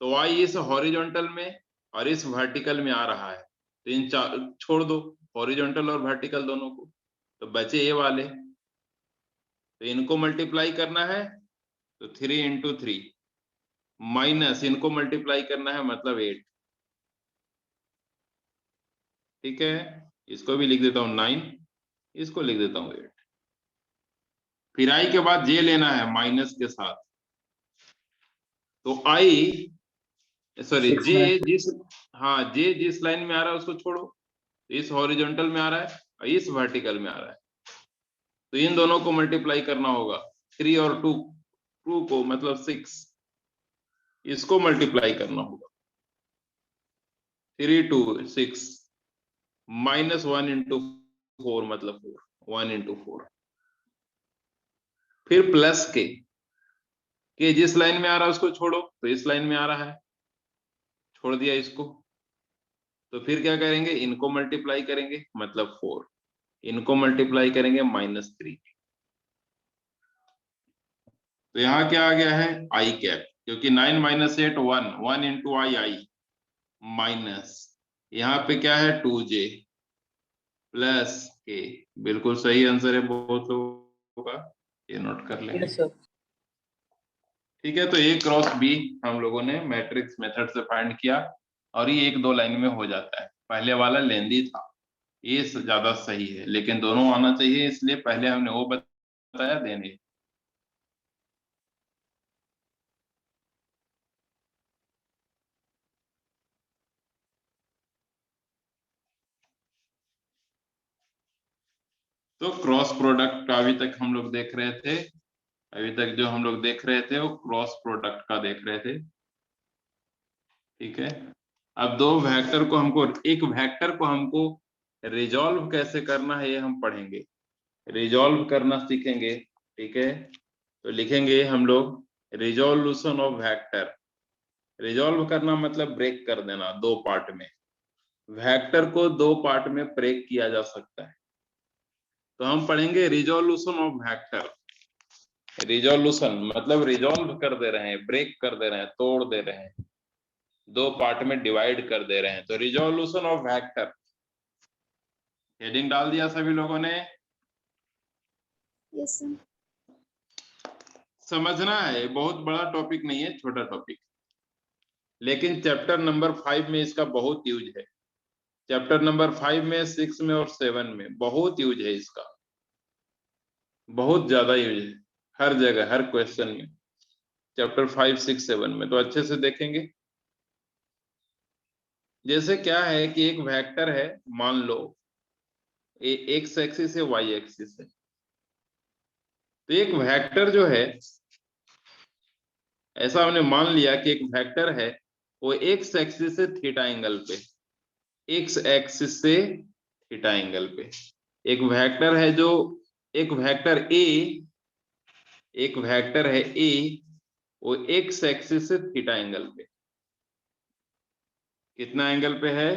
Speaker 2: तो I इस हॉरिजॉन्टल में और इस वर्टिकल में आ रहा है, तो इन छोड़ दो, हॉरिजॉन्टल और वर्टिकल दोनों को। तो बचे A वाले, तो इनको मल्टीप्लाई करना है, तो 3 इंटू 3 माइनस इनको मल्टीप्लाई करना है, मतलब 8। ठीक है, इसको भी लिख देता हूं 9, इसको लिख देता हूं 8। फिर I के बाद J लेना है माइनस के साथ, तो I सॉरी
Speaker 5: Six
Speaker 2: J
Speaker 5: में।
Speaker 2: जिस, हाँ J जिस लाइन में आ रहा है उसको छोड़ो, इस हॉरिजॉन्टल में आ रहा है और इस वर्टिकल में आ रहा है, तो इन दोनों को मल्टीप्लाई करना होगा। 3 और 2 को मतलब 6, इसको मल्टीप्लाई करना होगा। 3 2 6 माइनस 1 इंटू 4 मतलब 4, 1 इंटू 4। फिर प्लस के जिस लाइन में आ रहा है उसको छोड़ो, तो इस लाइन में आ रहा है, छोड़ दिया इसको। तो फिर क्या करेंगे, इनको मल्टीप्लाई करेंगे मतलब 4, इनको मल्टीप्लाई करेंगे -3। तो यहाँ क्या आ गया है I कैप, क्योंकि 9 माइनस 8 1, 1 इंटू I माइनस यहाँ पे क्या है 2J प्लस K। बिल्कुल सही आंसर है बहुत लोगों का, ये नोट कर लेंगे।
Speaker 1: Yes sir.
Speaker 2: ठीक है, तो A क्रॉस B हम लोगों ने मैट्रिक्स मेथड से फाइंड किया और ये 1-2 लाइन में हो जाता है। पहले वाला लेंदी था, ये ज्यादा सही है, लेकिन दोनों आना चाहिए, इसलिए पहले हमने वो बताया देने। तो क्रॉस प्रोडक्ट का अभी तक हम लोग देख रहे थे, अभी तक जो हम लोग देख रहे थे वो क्रॉस प्रोडक्ट का देख रहे थे। ठीक है, अब एक वेक्टर को हमको रिजॉल्व कैसे करना है ये हम पढ़ेंगे, रिजॉल्व करना सीखेंगे। ठीक है, तो लिखेंगे हम लोग रिजोल्यूशन ऑफ वेक्टर। रिजॉल्व करना मतलब ब्रेक कर देना 2 पार्ट में, वेक्टर को 2 पार्ट में ब्रेक किया जा सकता है। तो हम पढ़ेंगे रिजोल्यूशन ऑफ वेक्टर। रिजोल्यूशन मतलब रिजॉल्व कर दे रहे हैं, ब्रेक कर दे रहे हैं, तोड़ दे रहे हैं, 2 पार्ट में डिवाइड कर दे रहे हैं। तो रिजोल्यूशन ऑफ वेक्टर, हेडिंग डाल दिया सभी लोगों ने?
Speaker 4: Yes sir.
Speaker 2: समझना है, बहुत बड़ा टॉपिक नहीं है, छोटा टॉपिक, लेकिन चैप्टर नंबर 5 में इसका बहुत यूज है। चैप्टर नंबर 5 में, 6 में और 7 में बहुत यूज है इसका, बहुत ज्यादा यूज है, हर जगह हर क्वेश्चन में, चैप्टर 5 6 7 में। तो अच्छे से देखेंगे। जैसे क्या है कि एक वेक्टर है, मान लो एक्स एक्सिस है, वाई एक्सिस है। तो एक वेक्टर जो है, ऐसा हमने मान लिया कि एक वेक्टर है वो एक्स एक्सिस से थीटा एंगल पे, एक्स एक्सिस से थीटा एंगल पे। एक वेक्टर है जो, एक वेक्टर ए, एक वेक्टर है ए, वो एक्स एक्सिस से थीटा एंगल पे। कितना एंगल पे है?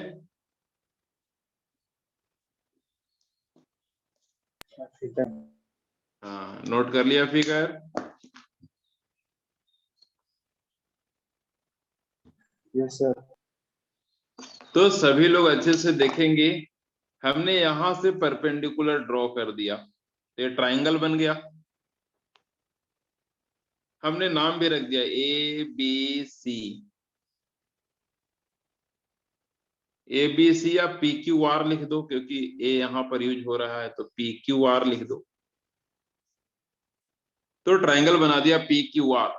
Speaker 2: हाँ, नोट कर लिया फिगर?
Speaker 5: Yes sir.
Speaker 2: तो सभी लोग अच्छे से देखेंगे, हमने यहां से परपेंडिकुलर ड्रॉ कर दिया तो ये ट्राइंगल बन गया। हमने नाम भी रख दिया A B C, A B C या पी क्यू आर लिख दो, क्योंकि ए यहां पर यूज हो रहा है तो पी क्यू आर लिख दो। तो ट्राइंगल बना दिया पी क्यू आर।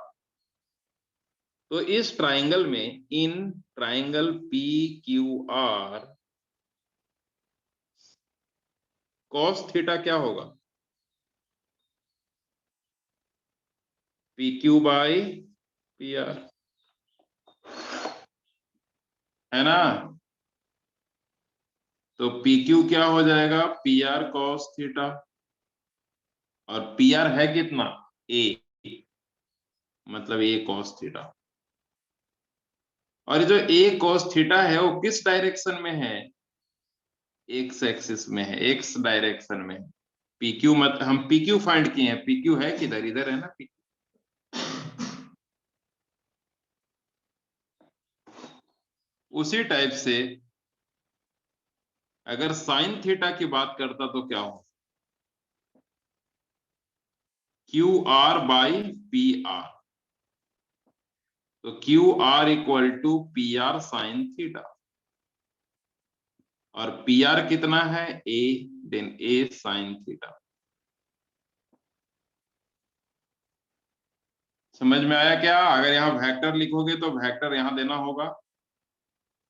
Speaker 2: तो इस ट्राइंगल में, in triangle P Q R, cos theta क्या होगा? P Q by P are, है ना? तो पी क्यू क्या हो जाएगा? P R cos theta. और पी आर है कितना? ए, मतलब ए कॉस थीटा। और जो ए कॉस थीटा है वो किस डायरेक्शन में है? एक्स एक्सिस में है, एक्स डायरेक्शन में। पी क्यू मत, हम पी क्यू फाइंड किए हैं, पी क्यू है किधर? इधर है ना पी। उसी टाइप से अगर साइन थीटा की बात करता तो क्या हो? Q R by P R. तो Q R equal to P R sine theta. और पी आर कितना है? A, then A sine theta. समझ में आया क्या? अगर यहाँ वेक्टर लिखोगे तो वेक्टर यहाँ देना होगा,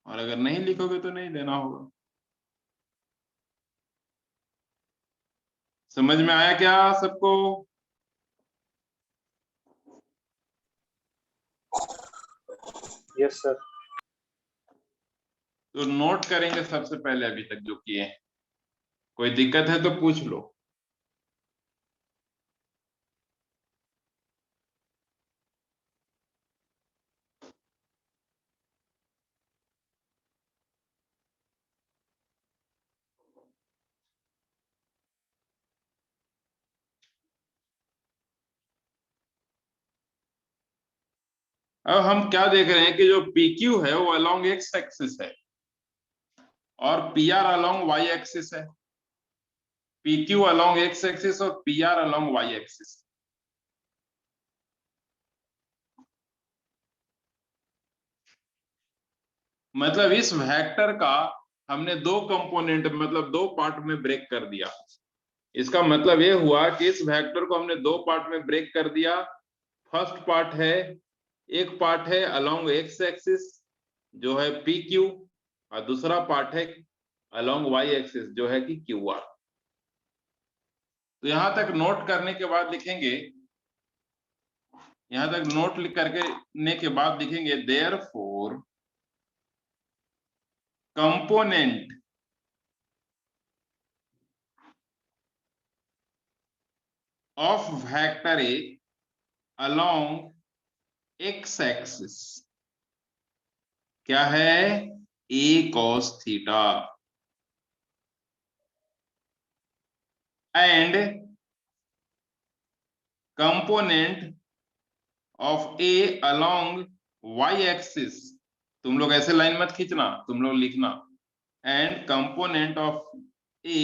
Speaker 2: और अगर नहीं लिखोगे तो नहीं देना होगा। समझ में आया क्या सबको?
Speaker 5: Yes sir.
Speaker 2: तो नोट करेंगे सबसे पहले अभी तक जो किए हैं। कोई दिक्कत है तो पूछ लो। अब हम क्या देख रहे हैं कि जो PQ है वो अलोंग एक्स एक्सिस है और PR अलोंग वाई एक्सिस है। PQ अलोंग एक्स एक्सिस और PR अलोंग वाई एक्सिस। मतलब इस वेक्टर का हमने दो कंपोनेंट, मतलब दो पार्ट में ब्रेक कर दिया। इसका मतलब ये हुआ कि इस वेक्टर को हमने दो पार्ट में ब्रेक कर दिया। फर्स्ट पार्ट है, एक पार्ट है अलोंग एक्स एक्सिस जो है PQ, और दूसरा पार्ट है अलोंग वाई एक्सिस जो है कि QR। तो यहां तक नोट करने के बाद लिखेंगे, यहां तक नोट करने के बाद लिखेंगे therefore component of vector A along X axis क्या है? A cos theta and component of A along Y axis. तुम लोग ऐसे लाइन मत खींचना, तुम लोग लिखना and component of A,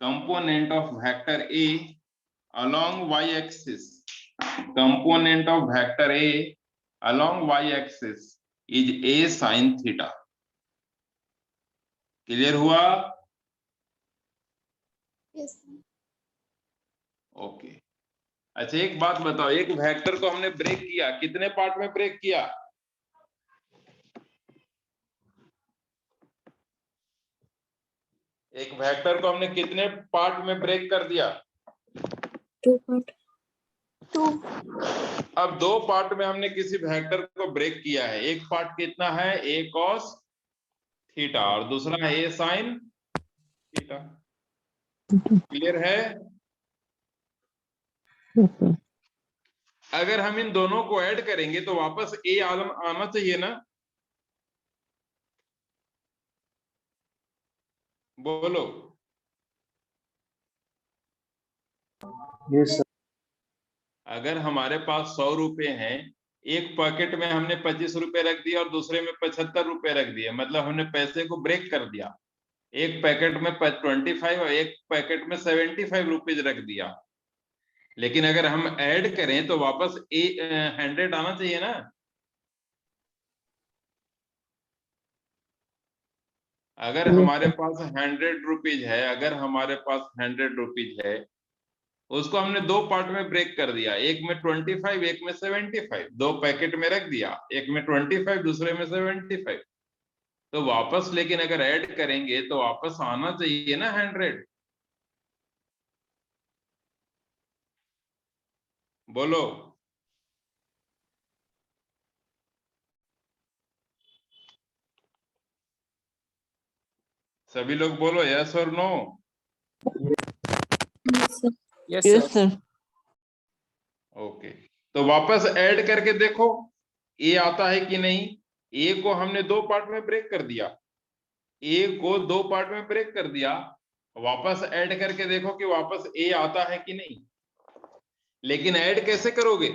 Speaker 2: component of vector A along y axis, component of vector a along y axis is a sin theta। Clear हुआ?
Speaker 4: Yes
Speaker 2: okay. अच्छा एक बात बताओ, एक वेक्टर को हमने ब्रेक किया, कितने पार्ट में ब्रेक किया? एक वेक्टर को हमने कितने पार्ट में ब्रेक कर दिया?
Speaker 4: 2 part 2
Speaker 2: अब 2 पार्ट में हमने किसी वेक्टर को ब्रेक किया है। एक पार्ट कितना है? a cos थीटा और दूसरा है a sin थीटा। क्लियर है?
Speaker 3: Yes, sir.
Speaker 2: अगर हम इन दोनों को ऐड करेंगे तो वापस a आना चाहिए ना? बोलो।
Speaker 5: Yes, sir.
Speaker 2: अगर हमारे पास 100 रुपए हैं, एक पॉकेट में हमने 25 रुपए रख दिए और दूसरे में 75 रुपए रख दिए, मतलब हमने पैसे को ब्रेक कर दिया। एक पैकेट में 25 और एक पैकेट में 75 रुपीज रख दिया। लेकिन अगर हम ऐड करें तो वापस 100 आना चाहिए ना? अगर
Speaker 3: Yes,
Speaker 2: हमारे
Speaker 3: sir.
Speaker 2: पास 100 रुपीज है, अगर हमारे पास 100 रुपीज है, उसको हमने 2 पार्ट में ब्रेक कर दिया, एक में 25 एक में 75, 2 पैकेट में रख दिया, एक में 25 दूसरे में 75। तो वापस लेकिन अगर ऐड करेंगे तो वापस आना चाहिए ना 100। बोलो। सभी लोग बोलो यस और no.
Speaker 6: Yes,
Speaker 3: Yes,
Speaker 6: sir.
Speaker 3: sir.
Speaker 2: Okay, तो वापस ऐड करके देखो ए आता है कि नहीं। ए को हमने 2 पार्ट में ब्रेक कर दिया, ए को 2 पार्ट में ब्रेक कर दिया, वापस ऐड करके देखो कि वापस ए आता है कि नहीं। लेकिन ऐड कैसे करोगे?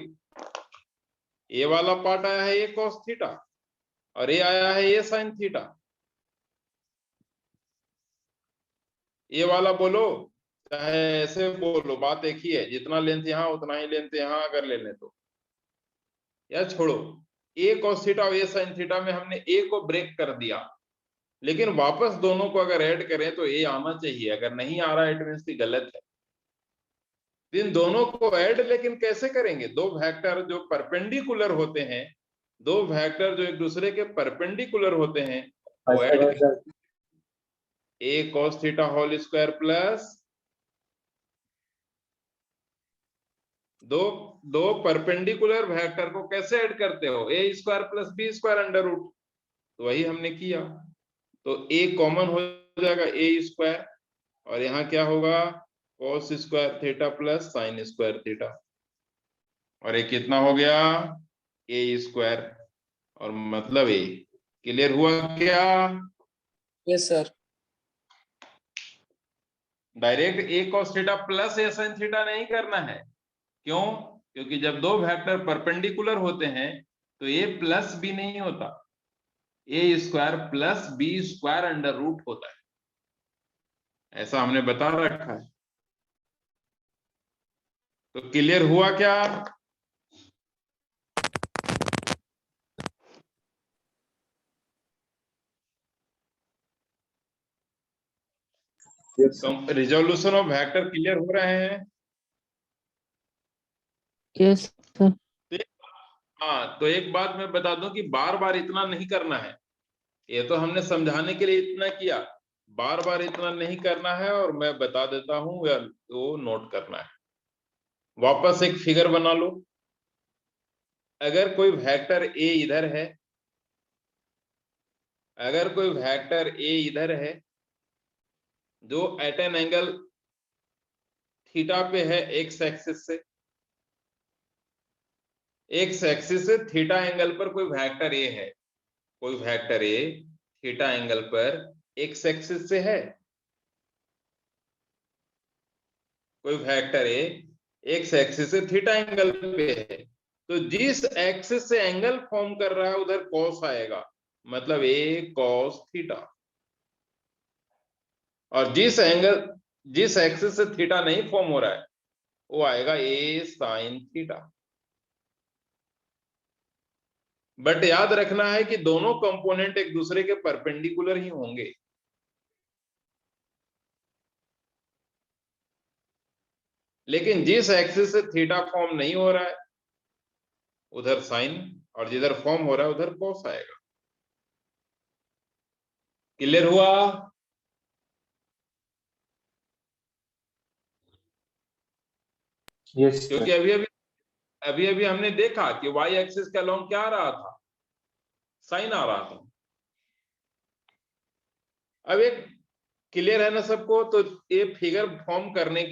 Speaker 2: ए वाला पार्ट आया है ए cos थीटा और ए आया है ए sin थीटा। ए वाला बोलो चाहे ऐसे बोलो, बात एक ही है, जितना लेंथ यहाँ उतना ही लेंथ यहाँ अगर ले लें तो। या छोड़ो, ए cos थीटा और ए sin थीटा में हमने ए को ब्रेक कर दिया, लेकिन वापस दोनों को अगर ऐड करें तो ए आना चाहिए। अगर नहीं आ रहा इट मींस कि गलत है। इन दोनों को ऐड लेकिन कैसे करेंगे? 2 वेक्टर जो परपेंडिकुलर होते हैं, 2 वेक्टर जो एक दूसरे के परपेंडिकुलर होते हैं, वो ऐड करेंगे। A cos theta whole square plus दो परपेंडिकुलर वेक्टर को कैसे ऐड करते हो? A square plus B square under root. तो वही हमने किया, तो ए कॉमन हो जाएगा ए स्क्वायर और यहाँ क्या होगा? cos square theta plus sin square theta, और ये कितना हो गया? ए स्क्वायर और मतलब ए। क्लियर हुआ क्या?
Speaker 1: Yes, sir.
Speaker 2: डायरेक्ट ए cos थीटा प्लस ए sin थीटा नहीं करना है। क्यों? क्योंकि जब 2 वेक्टर परपेंडिकुलर होते हैं तो ए प्लस बी नहीं होता, A square plus B square under root होता है। ऐसा हमने बता रखा है। तो क्लियर हुआ क्या?
Speaker 5: Yes, sir.
Speaker 2: तो रिजोल्यूशन ऑफ वेक्टर क्लियर हो रहे हैं?
Speaker 3: Yes, sir.
Speaker 2: हाँ, तो एक बात मैं बता दूं कि बार बार इतना नहीं करना है। ये तो हमने समझाने के लिए इतना किया, बार बार इतना नहीं करना है। और मैं बता देता हूं या तो नोट करना है। वापस एक फिगर बना लो। अगर कोई वेक्टर ए इधर है, अगर कोई वेक्टर ए इधर है जो एट एन एंगल थीटा पे है एक्स एक्सिस से, एक्स एक्सिस से थीटा एंगल पर कोई वेक्टर ए है, कोई वेक्टर ए थीटा एंगल पर एक्स एक्सिस से है, कोई वेक्टर ए एक्स एक्सिस से थीटा एंगल पे है, तो जिस एक्सिस से एंगल फॉर्म कर रहा है उधर कॉस आएगा, मतलब ए कॉस थीटा। और जिस एक्सिस से थीटा नहीं फॉर्म हो रहा है वो आएगा ए साइन थीटा। बट याद रखना है कि दोनों कंपोनेंट एक दूसरे के परपेंडिकुलर ही होंगे। लेकिन जिस एक्सिस से थीटा फॉर्म नहीं हो रहा है उधर साइन, और जिधर फॉर्म हो रहा है उधर कॉस आएगा। क्लियर हुआ?
Speaker 5: Yes,
Speaker 2: क्योंकि अभी अभी हमने देखा कि y एक्सिस के अलोंग क्या आ रहा था, साइन आ रहा था। अब एक क्लियर है ना सबको? तो ये फिगर फॉर्म करने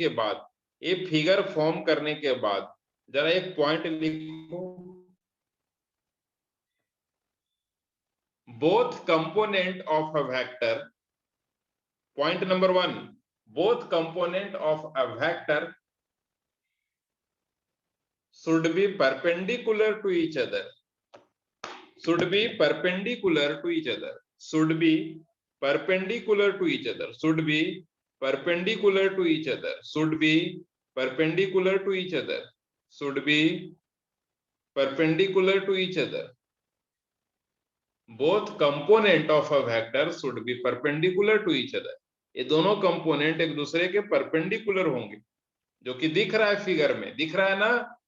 Speaker 2: के बाद जरा एक पॉइंट लिखो, both component of a vector, point number 1, both component of a vector should be perpendicular to each other, should be perpendicular to each other, should be perpendicular to each other, should be perpendicular to each other, should be perpendicular to each other, should be perpendicular to each other. Both component of a vector should be perpendicular to each other. ये दोनों component एक दूसरे के perpendicular होंगे, जो कि दिख रहा है फिगर में, दिख रहा है ना?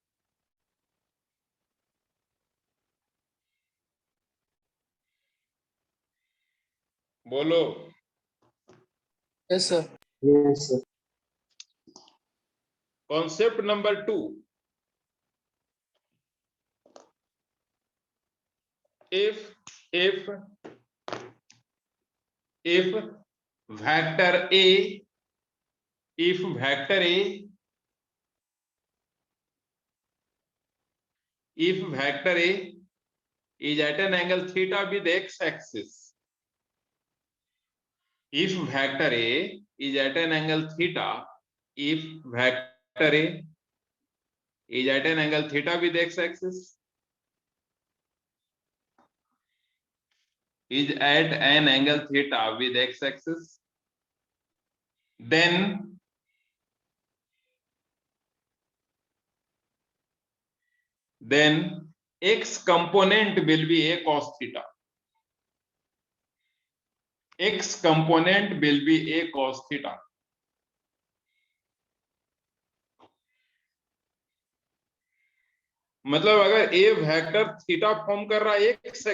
Speaker 2: बोलो।
Speaker 1: Yes, sir.
Speaker 5: yes, sir.
Speaker 2: Concept number 2, if vector A, if vector A is at an angle theta with x axis, if vector A is at an angle theta, if vector A is at an angle theta with x axis, is at an angle theta with x axis, then x component will be a cos theta, x component will be a cos theta. मतलब अगर ए vector theta form कर रहा है x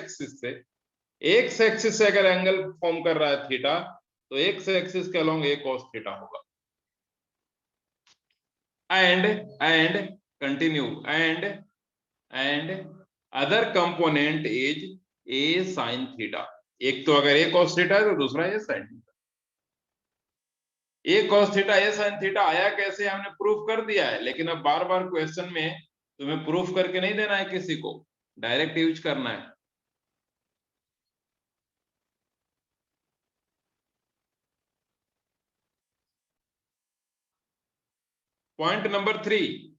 Speaker 2: axis से अगर angle form कर रहा है थीटा, तो एक्स एक्सिस के अलोंग ए cos थीटा होगा। And continue, and other component is a sine theta. एक तो अगर ए cos थीटा है तो दूसरा ए साइन थीटा। ए cos थीटा ए साइन थीटा आया कैसे, हमने प्रूफ कर दिया है, लेकिन अब बार बार क्वेश्चन में तुम्हें प्रूफ करके नहीं देना है किसी को, डायरेक्ट यूज करना है। Point number 3,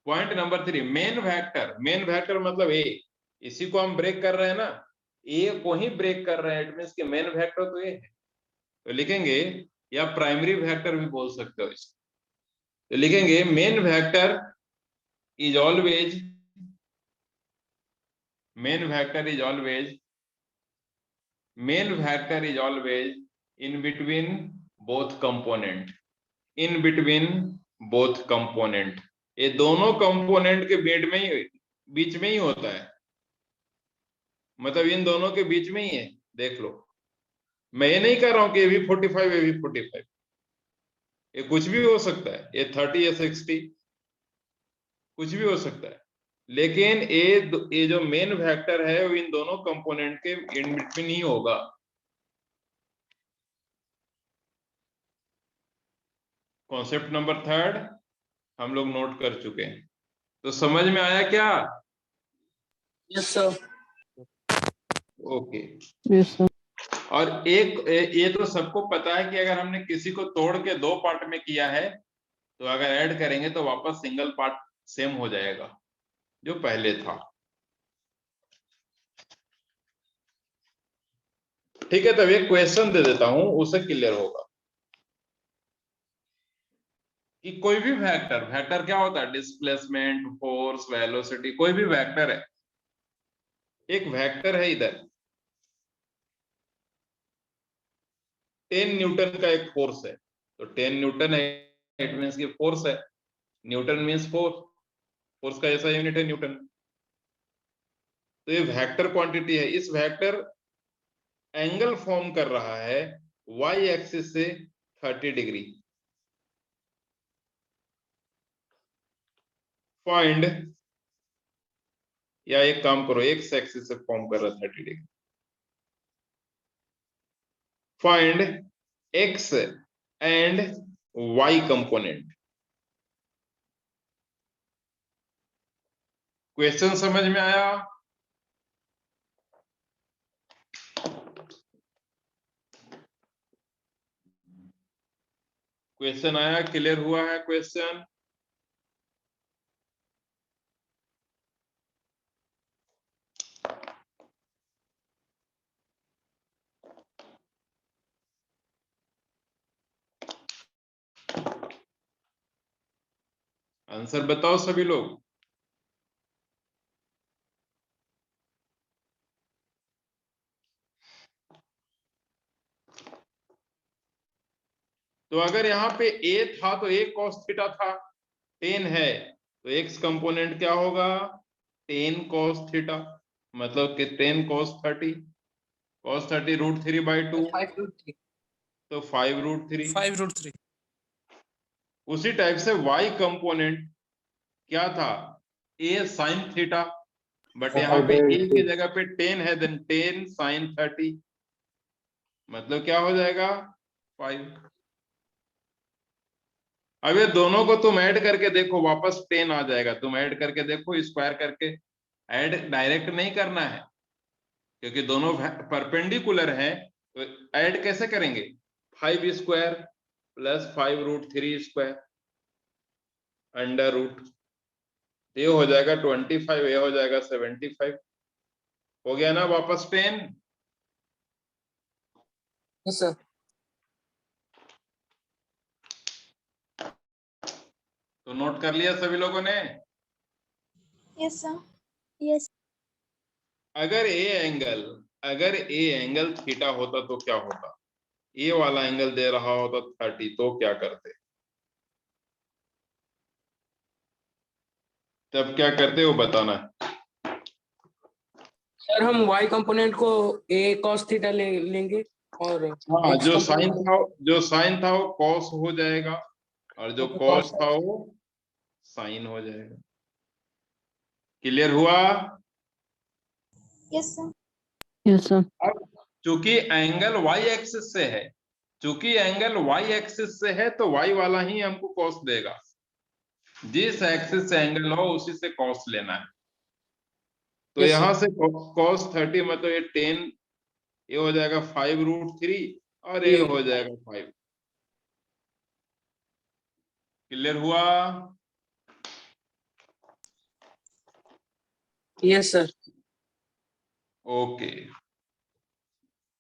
Speaker 2: point number 3, main vector मतलब ए, इसी को हम ब्रेक कर रहे हैं ना, ए को ही ब्रेक कर रहे हैं, इट मींस कि मेन वेक्टर तो ए है। तो लिखेंगे, या प्राइमरी वेक्टर भी बोल सकते हो इसको, तो लिखेंगे main vector is always in between both component, ये दोनों कंपोनेंट के बीच में ही होता है, मतलब इन दोनों के बीच में ही है। देख लो, मैं ये नहीं कर रहा हूं कि ये भी 45 ये भी 45, ये कुछ भी हो सकता है, ये 30 या 60 कुछ भी हो सकता है, लेकिन ये जो मेन वेक्टर है वो इन दोनों कंपोनेंट के इन बिटवीन ही होगा। कॉन्सेप्ट नंबर 3 हम लोग नोट कर चुके हैं, तो समझ में आया क्या?
Speaker 1: Yes, sir.
Speaker 2: Okay.
Speaker 3: yes, sir.
Speaker 2: और एक ये तो सबको पता है कि अगर हमने किसी को तोड़ के 2 पार्ट में किया है, तो अगर ऐड करेंगे तो वापस सिंगल पार्ट सेम हो जाएगा जो पहले था। ठीक है, तब एक क्वेश्चन दे देता हूं, उससे क्लियर होगा कि कोई भी वेक्टर क्या होता है, डिस्प्लेसमेंट, फोर्स, वेलोसिटी, कोई भी वेक्टर है, एक वेक्टर है इधर 10 न्यूटन का एक फोर्स है, तो 10 न्यूटन है, इट मींस कि फोर्स है, न्यूटन मींस फोर्स का ऐसा यूनिट है न्यूटन। तो ये वेक्टर क्वांटिटी है, इस वेक्टर एंगल फॉर्म कर रहा है वाई एक्सिस से 30 डिग्री। फाइंड, या एक काम करो, एक्स एक्सिस से फॉर्म कर रहा है 30 degree. Find x and y component. Question समझ में आया? क्वेश्चन आया, क्लियर हुआ है क्वेश्चन? आंसर बताओ सभी लोग। तो अगर यहाँ पे a था तो a cos थीटा था, 10 है तो x कंपोनेंट क्या होगा? 10 cos थीटा, मतलब कि 10 cos 30, cos 30 √3/2,
Speaker 1: 5 √3।
Speaker 2: तो 5 √3।
Speaker 6: 5 √3।
Speaker 2: उसी टाइप से y कंपोनेंट क्या था? a sin थीटा, बट यहाँ पे a की जगह पे 10 है, देन 10 sin 30, मतलब क्या हो जाएगा? 5। अब ये दोनों को तुम ऐड करके देखो, वापस 10 आ जाएगा। तुम ऐड करके देखो, स्क्वायर करके। ऐड डायरेक्ट नहीं करना है क्योंकि दोनों परपेंडिकुलर हैं, तो ऐड कैसे करेंगे? 5 square plus 5 √3 square under root, ये हो जाएगा 25, ये हो जाएगा 75। हो गया ना वापस 10?
Speaker 1: Yes sir.
Speaker 2: तो नोट कर लिया सभी लोगों ने?
Speaker 4: Yes sir. यस।
Speaker 2: अगर ए एंगल थीटा होता तो क्या होता? ए वाला एंगल दे रहा होता 30, तो क्या करते? तब क्या करते हो बताना है।
Speaker 1: सर हम y कंपोनेंट को a cos थीटा लेंगे और
Speaker 2: हाँ,
Speaker 1: x
Speaker 2: जो
Speaker 1: कंपोनेंट
Speaker 2: साइन था वो कॉस हो जाएगा, और जो कॉस था वो साइन हो जाएगा। क्लियर हुआ?
Speaker 4: Yes sir.
Speaker 3: yes sir,
Speaker 2: अब चूंकि एंगल वाई एक्सिस से है, तो वाई वाला ही हमको कॉस देगा। जिस एक्सिस से एंगल हो उसी से कॉस लेना है। तो
Speaker 1: Yes,
Speaker 2: यहां से कॉस 30 मतलब ये 10, ये हो जाएगा 5 √3 और ये हो जाएगा 5। क्लियर हुआ?
Speaker 1: Yes sir.
Speaker 2: ओके,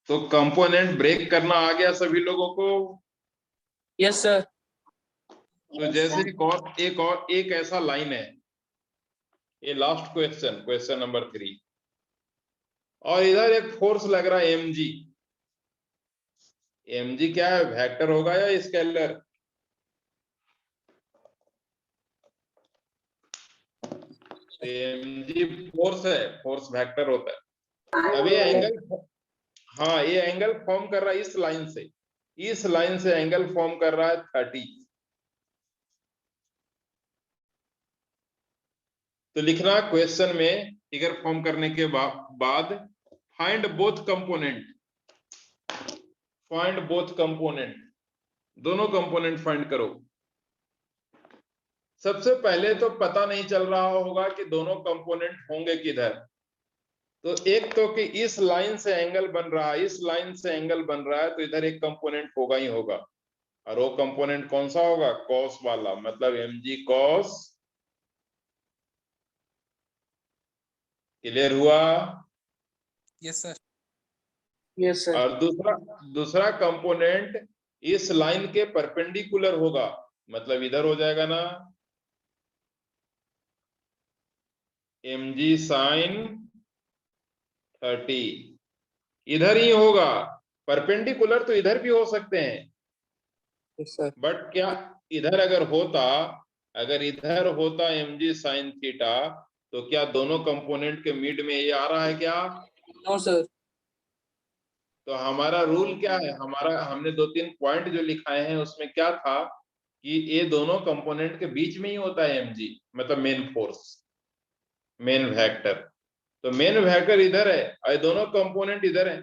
Speaker 2: तो कंपोनेंट ब्रेक करना आ गया सभी लोगों को?
Speaker 1: Yes sir.
Speaker 2: तो जैसे एक ऐसा लाइन है, ये लास्ट क्वेश्चन नंबर 3, और इधर एक फोर्स लग रहा है mg। mg क्या है, वेक्टर होगा या स्केलर? mg फोर्स है, फोर्स वेक्टर होता है। अब ये एंगल, हाँ ये एंगल फॉर्म कर रहा है इस लाइन से एंगल फॉर्म कर रहा है 30। तो लिखना क्वेश्चन में, फिगर फॉर्म करने के बाद फाइंड बोथ कंपोनेंट, दोनों कंपोनेंट फाइंड करो। सबसे पहले तो पता नहीं चल रहा होगा कि दोनों कंपोनेंट होंगे किधर। तो एक तो कि इस लाइन से एंगल बन रहा है, तो इधर एक कंपोनेंट होगा ही होगा, और वो कंपोनेंट कौन सा होगा? कॉस वाला, मतलब mg cos। क्लियर हुआ?
Speaker 6: Yes sir.
Speaker 1: Yes sir.
Speaker 2: और दूसरा कंपोनेंट इस लाइन के परपेंडिकुलर होगा, मतलब इधर हो जाएगा ना, mg sin 30। इधर ही होगा, परपेंडिकुलर तो इधर भी हो सकते हैं,
Speaker 1: यस सर।
Speaker 2: बट क्या इधर अगर इधर होता mg sin थीटा, तो क्या दोनों कंपोनेंट के मिड में ये आ रहा है क्या?
Speaker 1: No sir.
Speaker 2: तो हमारा रूल क्या है, हमारा हमने 2-3 पॉइंट जो लिखाए हैं उसमें क्या था कि ये दोनों कंपोनेंट के बीच में ही होता है mg, मतलब मेन फोर्स, मेन वेक्टर। तो मेन वेक्टर इधर है और ये दोनों कंपोनेंट इधर है,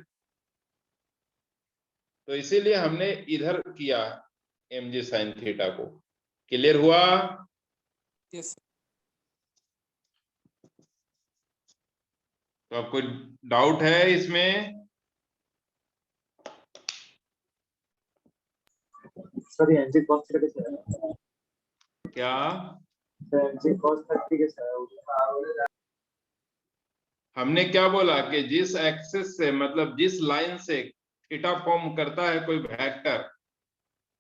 Speaker 2: तो इसीलिए हमने इधर किया mg sin थीटा को। क्लियर हुआ?
Speaker 6: Yes, sir.
Speaker 2: तो आपको डाउट है इसमें?
Speaker 5: सर ये एनजी कॉस्ट कैसे है?
Speaker 2: क्या
Speaker 5: सर एनजी कॉस्ट 30 कैसे है?
Speaker 2: हमने क्या बोला कि जिस एक्सिस से, मतलब जिस लाइन से थीटा फॉर्म करता है कोई वेक्टर,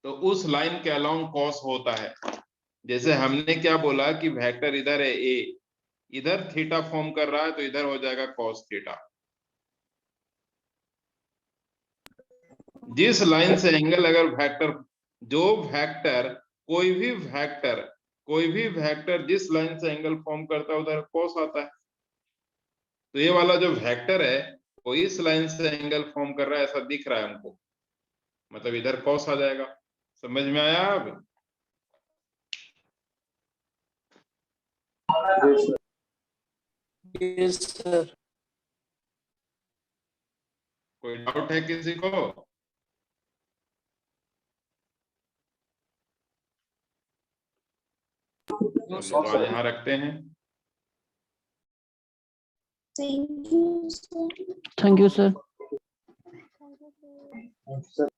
Speaker 2: तो उस लाइन के अलोंग कॉस होता है। जैसे हमने क्या बोला कि वेक्टर इधर है ए, इधर थीटा फॉर्म कर रहा है तो इधर हो जाएगा कॉस थीटा। जिस लाइन से एंगल, अगर वेक्टर, जो वेक्टर, कोई भी वेक्टर जिस लाइन से एंगल फॉर्म करता है उधर कॉस आता है। तो ये वाला जो वेक्टर है वो इस लाइन से एंगल फॉर्म कर रहा है ऐसा दिख रहा है हमको, मतलब इधर कॉस आ जाएगा। समझ में आया अब?
Speaker 1: Yes sir.
Speaker 2: कोई डाउट है किसी को? चलो तो आज यहाँ रखते हैं।
Speaker 4: Thank you, sir.
Speaker 3: Thank you sir.
Speaker 5: Sir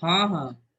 Speaker 6: हाँ हाँ